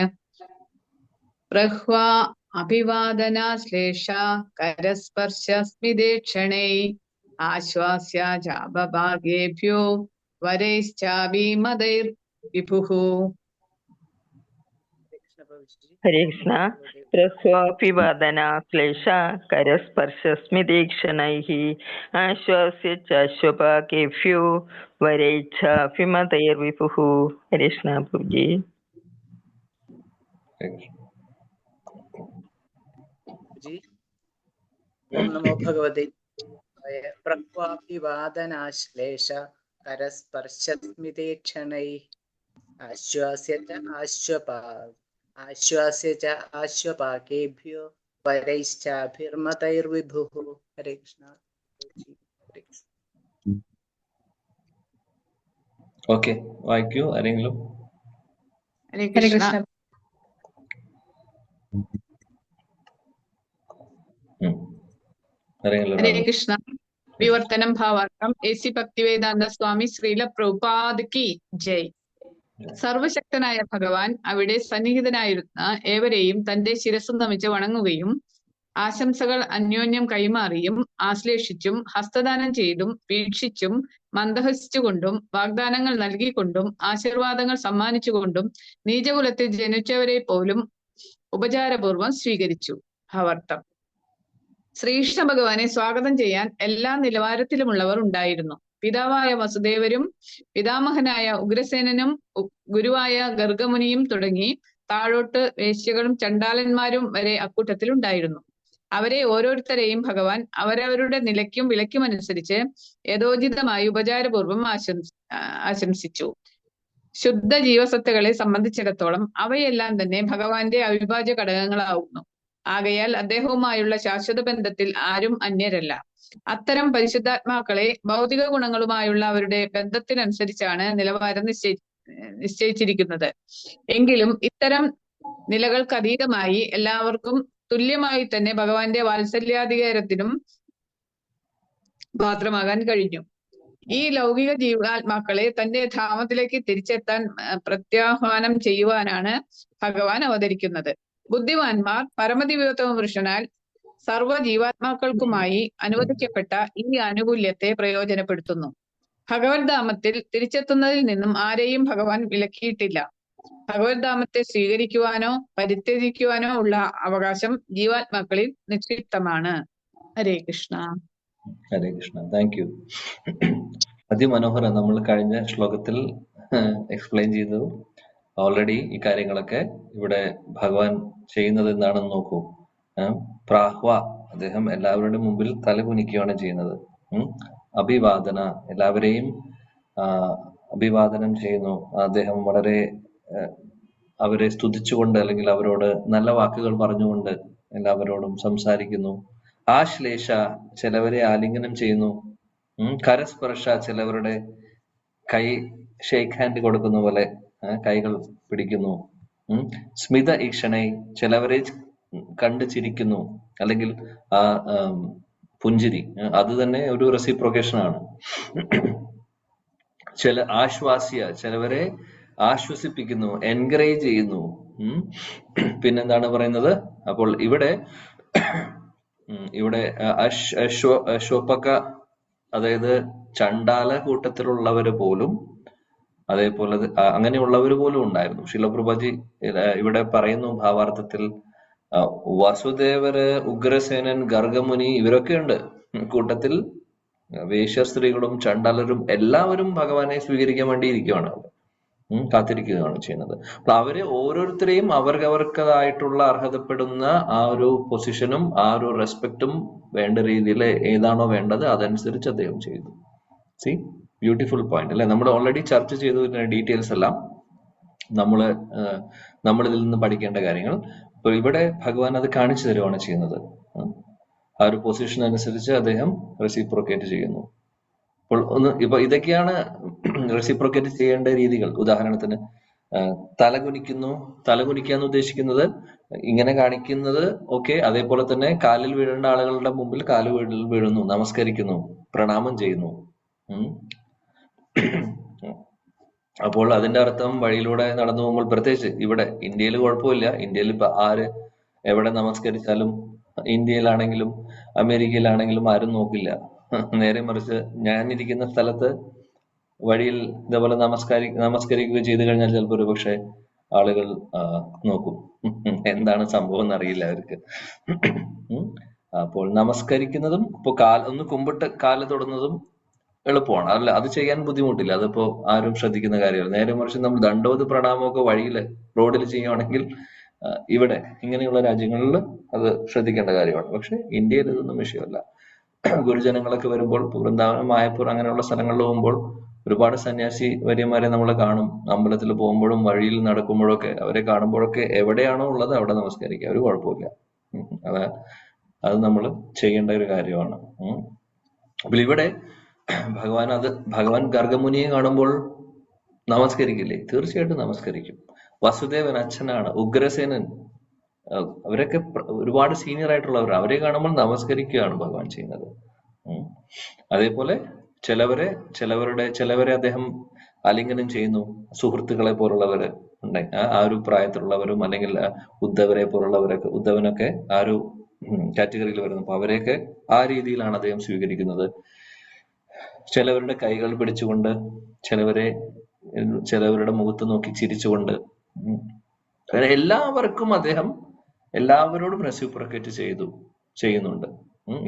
പ്രഹ്വാ അഭിവാദന ശ്ലേഷ കരസ്പർശസ്മിതേ ക്ഷണൈ ആശ്വാസ്യ ചാപഭാഗേഭ്യോ വരൈശ്ചാഭിമതൈർ വിഭുഃ. ഹരേ കൃഷ്ണ. പ്രഹ്വാഭിവാദന ക്ലേശ കരസ്പർശസ്മിതേ ക്ഷണൈഃ ആശ്വാസ്യ ചാശ്വപാകേഭ്യോ വരൈച്ഛാഭിമതൈർവിഭുഃ. ഹരേ കൃഷ്ണ പ്രഭുജി. ഹരേ കൃഷ്ണ. ഓം നമോ ഭഗവതേ പ്രഹ്വാഭിവാദനാശ്ലേഷ കരസ്പർശസ്മിതേ ക്ഷണൈഃ ആശ്വാസ്യ ച ആശ്വപാകേഭ്യോ വരൈശ്ചാഭിമതൈർവിഭുഃ. ഹരേ കൃഷ്ണ. ഓക്കെ, വായിക്കൂ ആരെങ്കിലും. ഹരേ ഹരേ കൃഷ്ണ. കൃഷ്ണ. ആരെങ്കിലും ഹരേ കൃഷ്ണ. വിവർത്തനം ഭാവാർത്ഥം. എസി ഭക്തിവേദാന്ത സ്വാമി ശ്രീല പ്രഭുപാദ് കി ജയ്. സർവശക്തനായ ഭഗവാൻ അവിടെ സന്നിഹിതനായിരുന്ന ഏവരെയും തന്റെ ശിരസ്സും നമിച്ച് വണങ്ങുകയും ആശംസകൾ അന്യോന്യം കൈമാറിയും ആശ്ലേഷിച്ചും ഹസ്തദാനം ചെയ്തും വീക്ഷിച്ചും മന്ദഹസിച്ചുകൊണ്ടും വാഗ്ദാനങ്ങൾ നൽകിക്കൊണ്ടും ആശീർവാദങ്ങൾ സമ്മാനിച്ചുകൊണ്ടും നീചകുലത്തിൽ ജനിച്ചവരെ പോലും ഉപചാരപൂർവം സ്വീകരിച്ചു. ഭാവാർത്ഥം. ശ്രീകൃഷ്ണ ഭഗവാനെ സ്വാഗതം ചെയ്യാൻ എല്ലാ നിലവാരത്തിലുമുള്ളവർ ഉണ്ടായിരുന്നു. പിതാവായ വസുദേവരും പിതാമഹനായ ഉഗ്രസേനനും ഗുരുവായ ഗർഗമുനിയും തുടങ്ങി താഴോട്ട് വേശ്യകളും ചണ്ടാലന്മാരും വരെ അക്കൂട്ടത്തിലുണ്ടായിരുന്നു. അവരെ ഓരോരുത്തരെയും ഭഗവാൻ അവരവരുടെ നിലയ്ക്കും വിലയ്ക്കുമനുസരിച്ച് യഥോചിതമായി ഉപചാരപൂർവം ആശംസിച്ചു. ശുദ്ധ ജീവസത്തകളെ സംബന്ധിച്ചിടത്തോളം അവയെല്ലാം തന്നെ ഭഗവാന്റെ അവിഭാജ്യ ഘടകങ്ങളാവുന്നു. ആകയാൽ അദ്ദേഹവുമായുള്ള ശാശ്വത ബന്ധത്തിൽ ആരും അന്യരല്ല. അത്തരം പരിശുദ്ധാത്മാക്കളെ ഭൗതിക ഗുണങ്ങളുമായുള്ള അവരുടെ ബന്ധത്തിനനുസരിച്ചാണ് നിലവാരം നിശ്ചയിച്ചിരിക്കുന്നത്. എങ്കിലും ഇത്തരം നിലകൾക്കതീതമായി എല്ലാവർക്കും തുല്യമായി തന്നെ ഭഗവാന്റെ വാത്സല്യാധികാരത്തിനും പാത്രമാകാൻ കഴിഞ്ഞു. ഈ ലൗകിക ജീവാത്മാക്കളെ തന്റെ ധാമത്തിലേക്ക് തിരിച്ചെത്താൻ പ്രത്യാഹ്വാനം ചെയ്യുവാനാണ് ഭഗവാൻ അവതരിക്കുന്നത്. ബുദ്ധിമാന്മാർ പരമദിവ്യോത്തമ പുരുഷനാൽ സർവ ജീവാത്മാക്കൾക്കുമായി അനുവദിക്കപ്പെട്ട ഈ ആനുകൂല്യത്തെ പ്രയോജനപ്പെടുത്തുന്നു. ഭഗവത് ധാമത്തിൽ തിരിച്ചെത്തുന്നതിൽ നിന്നും ആരെയും ഭഗവാൻ വിലക്കിയിട്ടില്ല. ഭഗവത് ധാമത്തെ സ്വീകരിക്കുവാനോ പരിത്യജിക്കുവാനോ ഉള്ള അവകാശം ജീവാത്മാക്കളിൽ നിക്ഷിപ്തമാണ്. ഹരേ കൃഷ്ണ. ഹരേ കൃഷ്ണ. Thank you. അതിമനോഹരം. നമ്മൾ കഴിഞ്ഞ ശ്ലോകത്തിൽ എക്സ്പ്ലെയിൻ ചെയ്തു. ഓൾറെഡി ഈ കാര്യങ്ങളൊക്കെ ഇവിടെ ഭഗവാൻ ചെയ്യുന്നത് എന്താണെന്ന് നോക്കൂ. പ്രാഹ്വ, അദ്ദേഹം എല്ലാവരുടെയും മുമ്പിൽ തലകുനിക്കുകയാണ് ചെയ്യുന്നത്. അഭിവാദന, എല്ലാവരെയും അഭിവാദനം ചെയ്യുന്നു. അദ്ദേഹം വളരെ അവരെ സ്തുതിച്ചുകൊണ്ട് അല്ലെങ്കിൽ അവരോട് നല്ല വാക്കുകൾ പറഞ്ഞുകൊണ്ട് എല്ലാവരോടും സംസാരിക്കുന്നു. ആശ്ലേഷ, ചിലവരെ ആലിംഗനം ചെയ്യുന്നു. കരസ്പർശ, ചിലവരുടെ കൈ ഷേക്ക് ഹാൻഡ് കൊടുക്കുന്ന പോലെ കൈകൾ പിടിക്കുന്നു. സ്മിത ഈക്ഷണൈ, ചിലവരെ കണ്ട് ചിരിക്കുന്നു, അല്ലെങ്കിൽ ആ പുഞ്ചിരി അത് തന്നെ ഒരു റെസിപ്രോക്കേഷൻ ആണ്. ആശ്വാസ്യ, ചിലവരെ ആശ്വസിപ്പിക്കുന്നു, എൻകറേജ് ചെയ്യുന്നു. പിന്നെന്താണ് പറയുന്നത്? അപ്പോൾ ഇവിടെ അശ്വപക, അതായത് ചണ്ടാല കൂട്ടത്തിലുള്ളവര് പോലും, അതേപോലെ അങ്ങനെയുള്ളവര് പോലും ഉണ്ടായിരുന്നു. ശിലപ്രഭാജി ഇവിടെ പറയുന്നു ഭാവാർത്ഥത്തിൽ, വസുദേവര്, ഉഗ്രസേനൻ, ഗർഗമുനി ഇവരൊക്കെ ഉണ്ട് കൂട്ടത്തിൽ. വേശ്യ സ്ത്രീകളും ചണ്ടാലരും എല്ലാവരും ഭഗവാനെ സ്വീകരിക്കാൻ വേണ്ടി ഇരിക്കുകയാണ്, കാത്തിരിക്കുകയാണ് ചെയ്യുന്നത്. അപ്പൊ അവര് ഓരോരുത്തരെയും അവർക്കവർക്കതായിട്ടുള്ള അർഹതപ്പെടുന്ന ആ ഒരു പൊസിഷനും ആ ഒരു റെസ്പെക്റ്റും വേണ്ട രീതിയിൽ ഏതാണോ വേണ്ടത് അതനുസരിച്ച് അദ്ദേഹം ചെയ്തു. സി, ബ്യൂട്ടിഫുൾ പോയിന്റ് അല്ലെ? നമ്മൾ ഓൾറെഡി ചർച്ച ചെയ്തു ഡീറ്റെയിൽസ് എല്ലാം, നമ്മളിതിൽ നിന്ന് പഠിക്കേണ്ട കാര്യങ്ങൾ. അപ്പൊ ഇവിടെ ഭഗവാൻ അത് കാണിച്ചു തരുവാണ് ചെയ്യുന്നത്. ആ ഒരു പൊസിഷൻ അനുസരിച്ച് അദ്ദേഹം റെസിപ്രോക്കേറ്റ് ചെയ്യുന്നു. അപ്പോൾ ഇതൊക്കെയാണ് റെസിപ്രോക്കേറ്റ് ചെയ്യേണ്ട രീതികൾ. ഉദാഹരണത്തിന് തലകുനിക്കാന്ന് ഉദ്ദേശിക്കുന്നത് ഇങ്ങനെ കാണിക്കുന്നത് ഓക്കെ. അതേപോലെ തന്നെ കാലിൽ വീഴേണ്ട ആളുകളുടെ മുമ്പിൽ കാല് വീഴുന്നു, നമസ്കരിക്കുന്നു, പ്രണാമം ചെയ്യുന്നു. അപ്പോൾ അതിന്റെ അർത്ഥം വഴിയിലൂടെ നടന്നു പോകുമ്പോൾ, പ്രത്യേകിച്ച് ഇവിടെ ഇന്ത്യയിൽ കുഴപ്പമില്ല, ഇന്ത്യയിൽ ഇപ്പൊ എവിടെ നമസ്കരിച്ചാലും, ഇന്ത്യയിലാണെങ്കിലും അമേരിക്കയിലാണെങ്കിലും ആരും നോക്കില്ല. നേരെ മറിച്ച് ഞാനിരിക്കുന്ന സ്ഥലത്ത് വഴിയിൽ ഇതേപോലെ നമസ്കരിക്കുക ചെയ്തു കഴിഞ്ഞാൽ ചിലപ്പോൾ ഒരു പക്ഷെ ആളുകൾ നോക്കും, എന്താണ് സംഭവം എന്നറിയില്ല അവർക്ക്. അപ്പോൾ നമസ്കരിക്കുന്നതും ഇപ്പൊ ഒന്ന് കുമ്പിട്ട് കാല് തൊടുന്നതും എളുപ്പമാണ് അല്ല, അത് ചെയ്യാൻ ബുദ്ധിമുട്ടില്ല, അതിപ്പോ ആരും ശ്രദ്ധിക്കുന്ന കാര്യമല്ല. നേരെ മറിച്ച് നമ്മൾ ദണ്ഡവത് പ്രണാമമൊക്കെ വഴിയില് റോഡിൽ ചെയ്യുകയാണെങ്കിൽ ഇവിടെ ഇങ്ങനെയുള്ള രാജ്യങ്ങളിൽ അത് ശ്രദ്ധിക്കേണ്ട കാര്യമാണ്. പക്ഷെ ഇന്ത്യയിൽ ഇതൊന്നും വിഷയമല്ല. ഗുരുജനങ്ങളൊക്കെ വരുമ്പോൾ വൃന്ദാവനം, മായപ്പൂർ അങ്ങനെയുള്ള സ്ഥലങ്ങളിൽ പോകുമ്പോൾ ഒരുപാട് സന്യാസി വര്യന്മാരെ നമ്മൾ കാണും. അമ്പലത്തിൽ പോകുമ്പോഴും വഴിയിൽ നടക്കുമ്പോഴൊക്കെ അവരെ കാണുമ്പോഴൊക്കെ എവിടെയാണോ ഉള്ളത് അവിടെ നമസ്കരിക്കുക, ഒരു കുഴപ്പമില്ല. അത് നമ്മൾ ചെയ്യേണ്ട ഒരു കാര്യമാണ്. അപ്പോൾ ഇവിടെ ഭഗവാൻ ഗർഗമുനിയെ കാണുമ്പോൾ നമസ്കരിക്കില്ലേ? തീർച്ചയായിട്ടും നമസ്കരിക്കും. വസുദേവൻ അച്ഛനാണ്, ഉഗ്രസേനൻ, അവരൊക്കെ ഒരുപാട് സീനിയർ ആയിട്ടുള്ളവർ, അവരെ കാണുമ്പോൾ നമസ്കരിക്കുകയാണ് ഭഗവാൻ ചെയ്യുന്നത്. അതേപോലെ ചിലവരെ അദ്ദേഹം ആലിംഗനം ചെയ്യുന്നു. സുഹൃത്തുക്കളെ പോലുള്ളവര് ഉണ്ടെങ്കിൽ ആ ഒരു പ്രായത്തിലുള്ളവരും, അല്ലെങ്കിൽ ഉദ്ധവരെ പോലുള്ളവരൊക്കെ, ഉദ്ധവനൊക്കെ ആ ഒരു കാറ്റഗറിയിൽ വരുന്നു. അപ്പൊ അവരെയൊക്കെ ആ രീതിയിലാണ് അദ്ദേഹം സ്വീകരിക്കുന്നത്. ചിലവരുടെ കൈകൾ പിടിച്ചുകൊണ്ട്, ചിലവരുടെ മുഖത്ത് നോക്കി ചിരിച്ചുകൊണ്ട്, എല്ലാവർക്കും അദ്ദേഹം എല്ലാവരോടും റെസിപ്രോക്കേറ്റ് ചെയ്യുന്നുണ്ട്.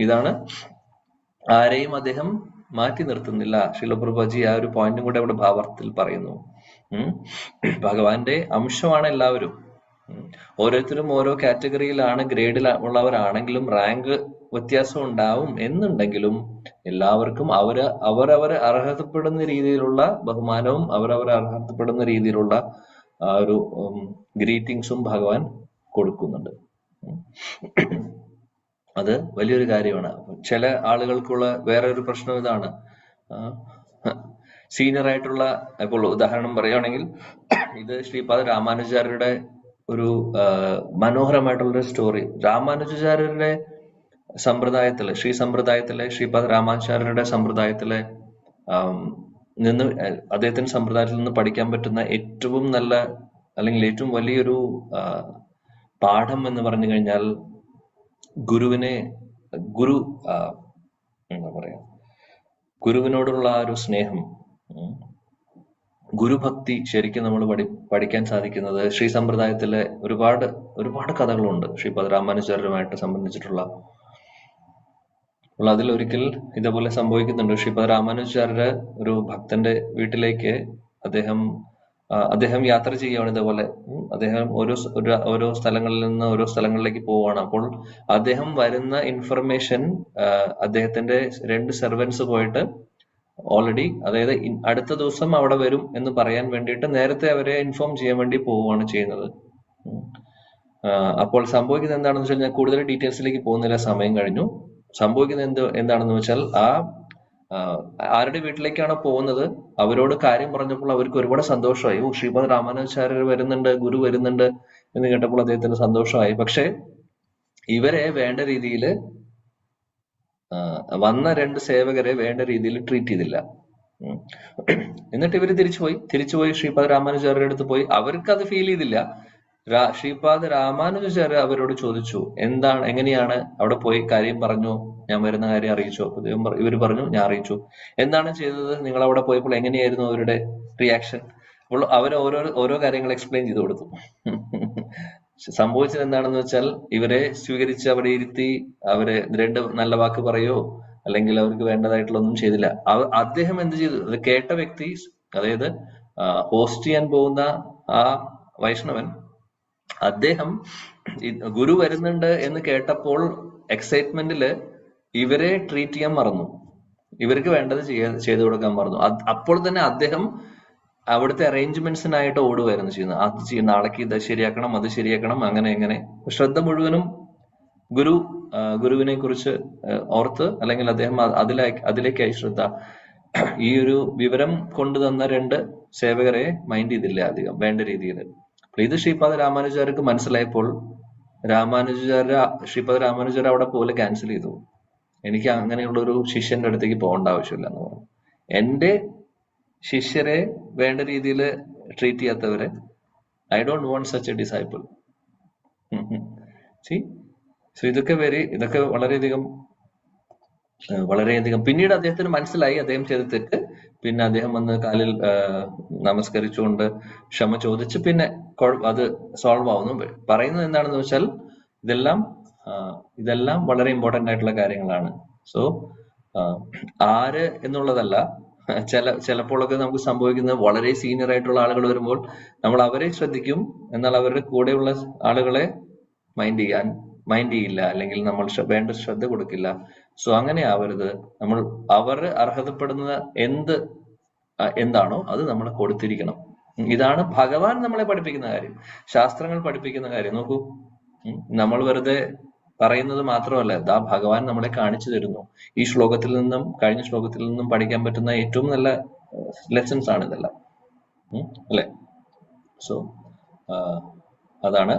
ഇതാണ്, ആരെയും അദ്ദേഹം മാറ്റി നിർത്തുന്നില്ല. ശിലപ്രഭാജി ആ ഒരു പോയിന്റും കൂടെ അവിടെ ഭാവാർത്ഥത്തിൽ പറയുന്നു. ഭഗവാന്റെ അംശമാണ് എല്ലാവരും. ഓരോരുത്തരും ഓരോ കാറ്റഗറിയിലാണ്, ഗ്രേഡിൽ ഉള്ളവരാണെങ്കിലും റാങ്ക് വ്യത്യാസം ഉണ്ടാവും എന്നുണ്ടെങ്കിലും എല്ലാവർക്കും അവരവർ അർഹതപ്പെടുന്ന രീതിയിലുള്ള ബഹുമാനവും അവരവർ അർഹതപ്പെടുന്ന രീതിയിലുള്ള ആ ഒരു ഗ്രീറ്റിംഗ്സും ഭഗവാൻ കൊടുക്കുന്നുണ്ട്. അത് വലിയൊരു കാര്യമാണ്. ചില ആളുകൾക്കുള്ള വേറൊരു പ്രശ്നം ഇതാണ്, സീനിയർ ആയിട്ടുള്ള, ഇപ്പോൾ ഉദാഹരണം പറയുകയാണെങ്കിൽ ഇത് ശ്രീപാദ രാമാനുജാര്യരുടെ ഒരു മനോഹരമായിട്ടുള്ളൊരു സ്റ്റോറി. രാമാനുജാര്യരുടെ സമ്പ്രദായത്തിലെ, ശ്രീപാദ രാമാനുജാര്യരുടെ സമ്പ്രദായത്തിലെ നിന്ന്, അദ്ദേഹത്തിന്റെ സമ്പ്രദായത്തിൽ നിന്ന് പഠിക്കാൻ പറ്റുന്ന ഏറ്റവും നല്ല, അല്ലെങ്കിൽ ഏറ്റവും വലിയൊരു പാഠം എന്ന് പറഞ്ഞു കഴിഞ്ഞാൽ ഗുരുവിനോടുള്ള ആ ഒരു സ്നേഹം, ഗുരുഭക്തി ശരിക്കും നമ്മൾ പഠിക്കാൻ സാധിക്കുന്നത് ശ്രീ സമ്പ്രദായത്തിലെ ഒരുപാട് കഥകളുണ്ട് ശ്രീപാദ രാമാനുജാര്യരുമായിട്ട് സംബന്ധിച്ചിട്ടുള്ള. അപ്പോൾ അതിലൊരിക്കൽ ഇതേപോലെ സംഭവിക്കുന്നുണ്ട്. ശ്രീപദ രാമാനുജാചാര്യര് ഒരു ഭക്തന്റെ വീട്ടിലേക്ക് അദ്ദേഹം യാത്ര ചെയ്യുകയാണ്. ഇതേപോലെ അദ്ദേഹം ഓരോ സ്ഥലങ്ങളിൽ നിന്ന് ഓരോ സ്ഥലങ്ങളിലേക്ക് പോവുകയാണ്. അപ്പോൾ അദ്ദേഹം വരുന്ന ഇൻഫർമേഷൻ അദ്ദേഹത്തിന്റെ 2 സെർവൻസ് പോയിട്ട് ഓൾറെഡി, അതായത് അടുത്ത ദിവസം അവിടെ വരും എന്ന് പറയാൻ വേണ്ടിയിട്ട് നേരത്തെ അവരെ ഇൻഫോം ചെയ്യാൻ വേണ്ടി പോവുകയാണ് ചെയ്യുന്നത്. അപ്പോൾ സംഭവിക്കുന്നത് എന്താണെന്ന് വെച്ചാൽ, ഞാൻ കൂടുതൽ ഡീറ്റെയിൽസിലേക്ക് പോകുന്നില്ല, സമയം കഴിഞ്ഞു. സംഭവിക്കുന്നത് എന്താണെന്ന് വെച്ചാൽ, ആരുടെ വീട്ടിലേക്കാണ് പോകുന്നത്, അവരോട് കാര്യം പറഞ്ഞപ്പോൾ അവർക്ക് ഒരുപാട് സന്തോഷമായി. ശ്രീപദ രാമാനുജാചാര്യർ വരുന്നുണ്ട്, ഗുരു വരുന്നുണ്ട് എന്ന് കേട്ടപ്പോൾ അദ്ദേഹത്തിന് സന്തോഷമായി. പക്ഷെ ഇവരെ വേണ്ട രീതിയിൽ വന്ന 2 സേവകരെ വേണ്ട രീതിയിൽ ട്രീറ്റ് ചെയ്തില്ല. എന്നിട്ട് ഇവര് തിരിച്ചുപോയി ശ്രീപദ രാമാനുജാചാര്യരുടെ അടുത്ത് പോയി. അവർക്ക് അത് ഫീൽ ചെയ്തില്ല. ശ്രീപാദ രാമാനുജാചാര്യ അവരോട് ചോദിച്ചു, എങ്ങനെയാണ് അവിടെ പോയി കാര്യം പറഞ്ഞു, ഞാൻ വരുന്ന കാര്യം അറിയിച്ചു. അപ്പൊ ഇവര് പറഞ്ഞു, ഞാൻ അറിയിച്ചു. എന്താണ് ചെയ്തത്, നിങ്ങൾ അവിടെ പോയപ്പോൾ എങ്ങനെയായിരുന്നു അവരുടെ റിയാക്ഷൻ? അപ്പോൾ അവർ ഓരോ കാര്യങ്ങൾ എക്സ്പ്ലെയിൻ ചെയ്ത് കൊടുത്തു. സംഭവിച്ചത് എന്താണെന്ന് വെച്ചാൽ, ഇവരെ സ്വീകരിച്ച് അവിടെ ഇരുത്തി അവരെ 2 നല്ല വാക്ക് പറയോ അല്ലെങ്കിൽ അവർക്ക് വേണ്ടതായിട്ടുള്ള ഒന്നും ചെയ്തില്ല. അദ്ദേഹം എന്ത് ചെയ്തു, അത് കേട്ട വ്യക്തി, അതായത് ഹോസ്റ്റ് ചെയ്യാൻ പോകുന്ന ആ വൈഷ്ണവൻ, അദ്ദേഹം ഗുരു വരുന്നുണ്ട് എന്ന് കേട്ടപ്പോൾ എക്സൈറ്റ്മെന്റില് ഇവരെ ട്രീറ്റ് ചെയ്യാൻ മറന്നു, ഇവർക്ക് വേണ്ടത് ചെയ്തു കൊടുക്കാൻ മറന്നു. അപ്പോൾ തന്നെ അദ്ദേഹം അവിടുത്തെ അറേഞ്ച്മെന്റ്സിനായിട്ട് ഓടുകയായിരുന്നു ചെയ്യുന്നത്. അത് നാളേക്ക് ഇത് ശരിയാക്കണം, അത് ശരിയാക്കണം, അങ്ങനെ ശ്രദ്ധ മുഴുവനും ഗുരുവിനെ കുറിച്ച് ഓർത്ത്, അല്ലെങ്കിൽ അദ്ദേഹം അതിലേക്കായി ശ്രദ്ധ. ഈ ഒരു വിവരം കൊണ്ടുതന്ന 2 സേവകരെ മൈൻഡ് ചെയ്തില്ല അധികം വേണ്ട രീതിയിൽ. ഇത് ശ്രീപാദ രാമാനുജാചാര്യർക്ക് മനസ്സിലായപ്പോൾ ശ്രീപാദ രാമാനുജാചാര്യ അവിടെ പോലെ ക്യാൻസൽ ചെയ്തു. എനിക്ക് അങ്ങനെയുള്ള ഒരു ശിഷ്യന്റെ അടുത്തേക്ക് പോകേണ്ട ആവശ്യമില്ല എന്ന് പറഞ്ഞു. എന്റെ ശിഷ്യരെ വേണ്ട രീതിയിൽ ട്രീറ്റ് ചെയ്യാത്തവരെ, I don't want such a disciple. ഇതൊക്കെ വളരെയധികം പിന്നീട് അദ്ദേഹത്തിന് മനസ്സിലായി അദ്ദേഹം ചെയ്ത തെറ്റ്. പിന്നെ അദ്ദേഹം വന്ന് കാലിൽ നമസ്കരിച്ചുകൊണ്ട് ക്ഷമ ചോദിച്ച് പിന്നെ അത് സോൾവ് ആവുന്നു. പറയുന്നത് എന്താണെന്ന് വെച്ചാൽ, ഇതെല്ലാം വളരെ ഇമ്പോർട്ടന്റ് ആയിട്ടുള്ള കാര്യങ്ങളാണ്. സോ ആര് എന്നുള്ളതല്ല, ചിലപ്പോഴൊക്കെ നമുക്ക് സംഭവിക്കുന്നത്, വളരെ സീനിയർ ആയിട്ടുള്ള ആളുകൾ വരുമ്പോൾ നമ്മൾ അവരെ ശ്രദ്ധിക്കും, എന്നാൽ അവരുടെ കൂടെയുള്ള ആളുകളെ മൈൻഡ് ചെയ്യില്ല, അല്ലെങ്കിൽ നമ്മൾ വേണ്ട ശ്രദ്ധ കൊടുക്കില്ല. സോ അങ്ങനെ ആവരുത്. അവർ അർഹതപ്പെടുന്ന എന്താണോ അത് നമ്മൾ കൊടുത്തിരിക്കണം. ഇതാണ് ഭഗവാൻ നമ്മളെ പഠിപ്പിക്കുന്ന കാര്യം, ശാസ്ത്രങ്ങൾ പഠിപ്പിക്കുന്ന കാര്യം. നോക്കൂ, നമ്മൾ വെറുതെ പറയുന്നത് മാത്രമല്ല, ഭഗവാൻ നമ്മളെ കാണിച്ചു തരുന്നു. ഈ ശ്ലോകത്തിൽ നിന്നും കഴിഞ്ഞ ശ്ലോകത്തിൽ നിന്നും പഠിക്കാൻ പറ്റുന്ന ഏറ്റവും നല്ല ലെസൺസ് ആണ് ഇതെല്ലാം, അല്ലെ? സോ അതാണ്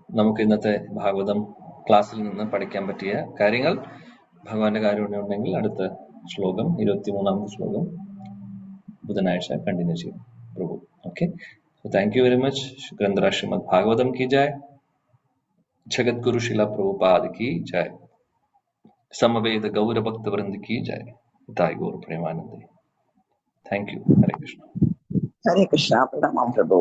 നമുക്ക് ഇന്നത്തെ ഭാഗവതം ക്ലാസ്സിൽ നിന്ന് പഠിക്കാൻ പറ്റിയ കാര്യങ്ങൾ. ഭഗവാന്റെ കാര്യം ഉണ്ടെങ്കിൽ അടുത്ത ശ്ലോകം 23ാമത്തെ ശ്ലോകം ബുധനാഴ്ച കണ്ടിന്യൂ ചെയ്യും പ്രഭു. Okay, thank you very much. ഗ്രന്ഥരാജ ശ്രീമദ് ഭാഗവതം की जय, जगत गुरु शिला प्रभुपाद की जय, समवेद गौर भक्त वृंद की जय, ताई गौर प्रेमानंद. Thank you. हरे कृष्णा. हरे कृष्णा. प्रणाम प्रभु.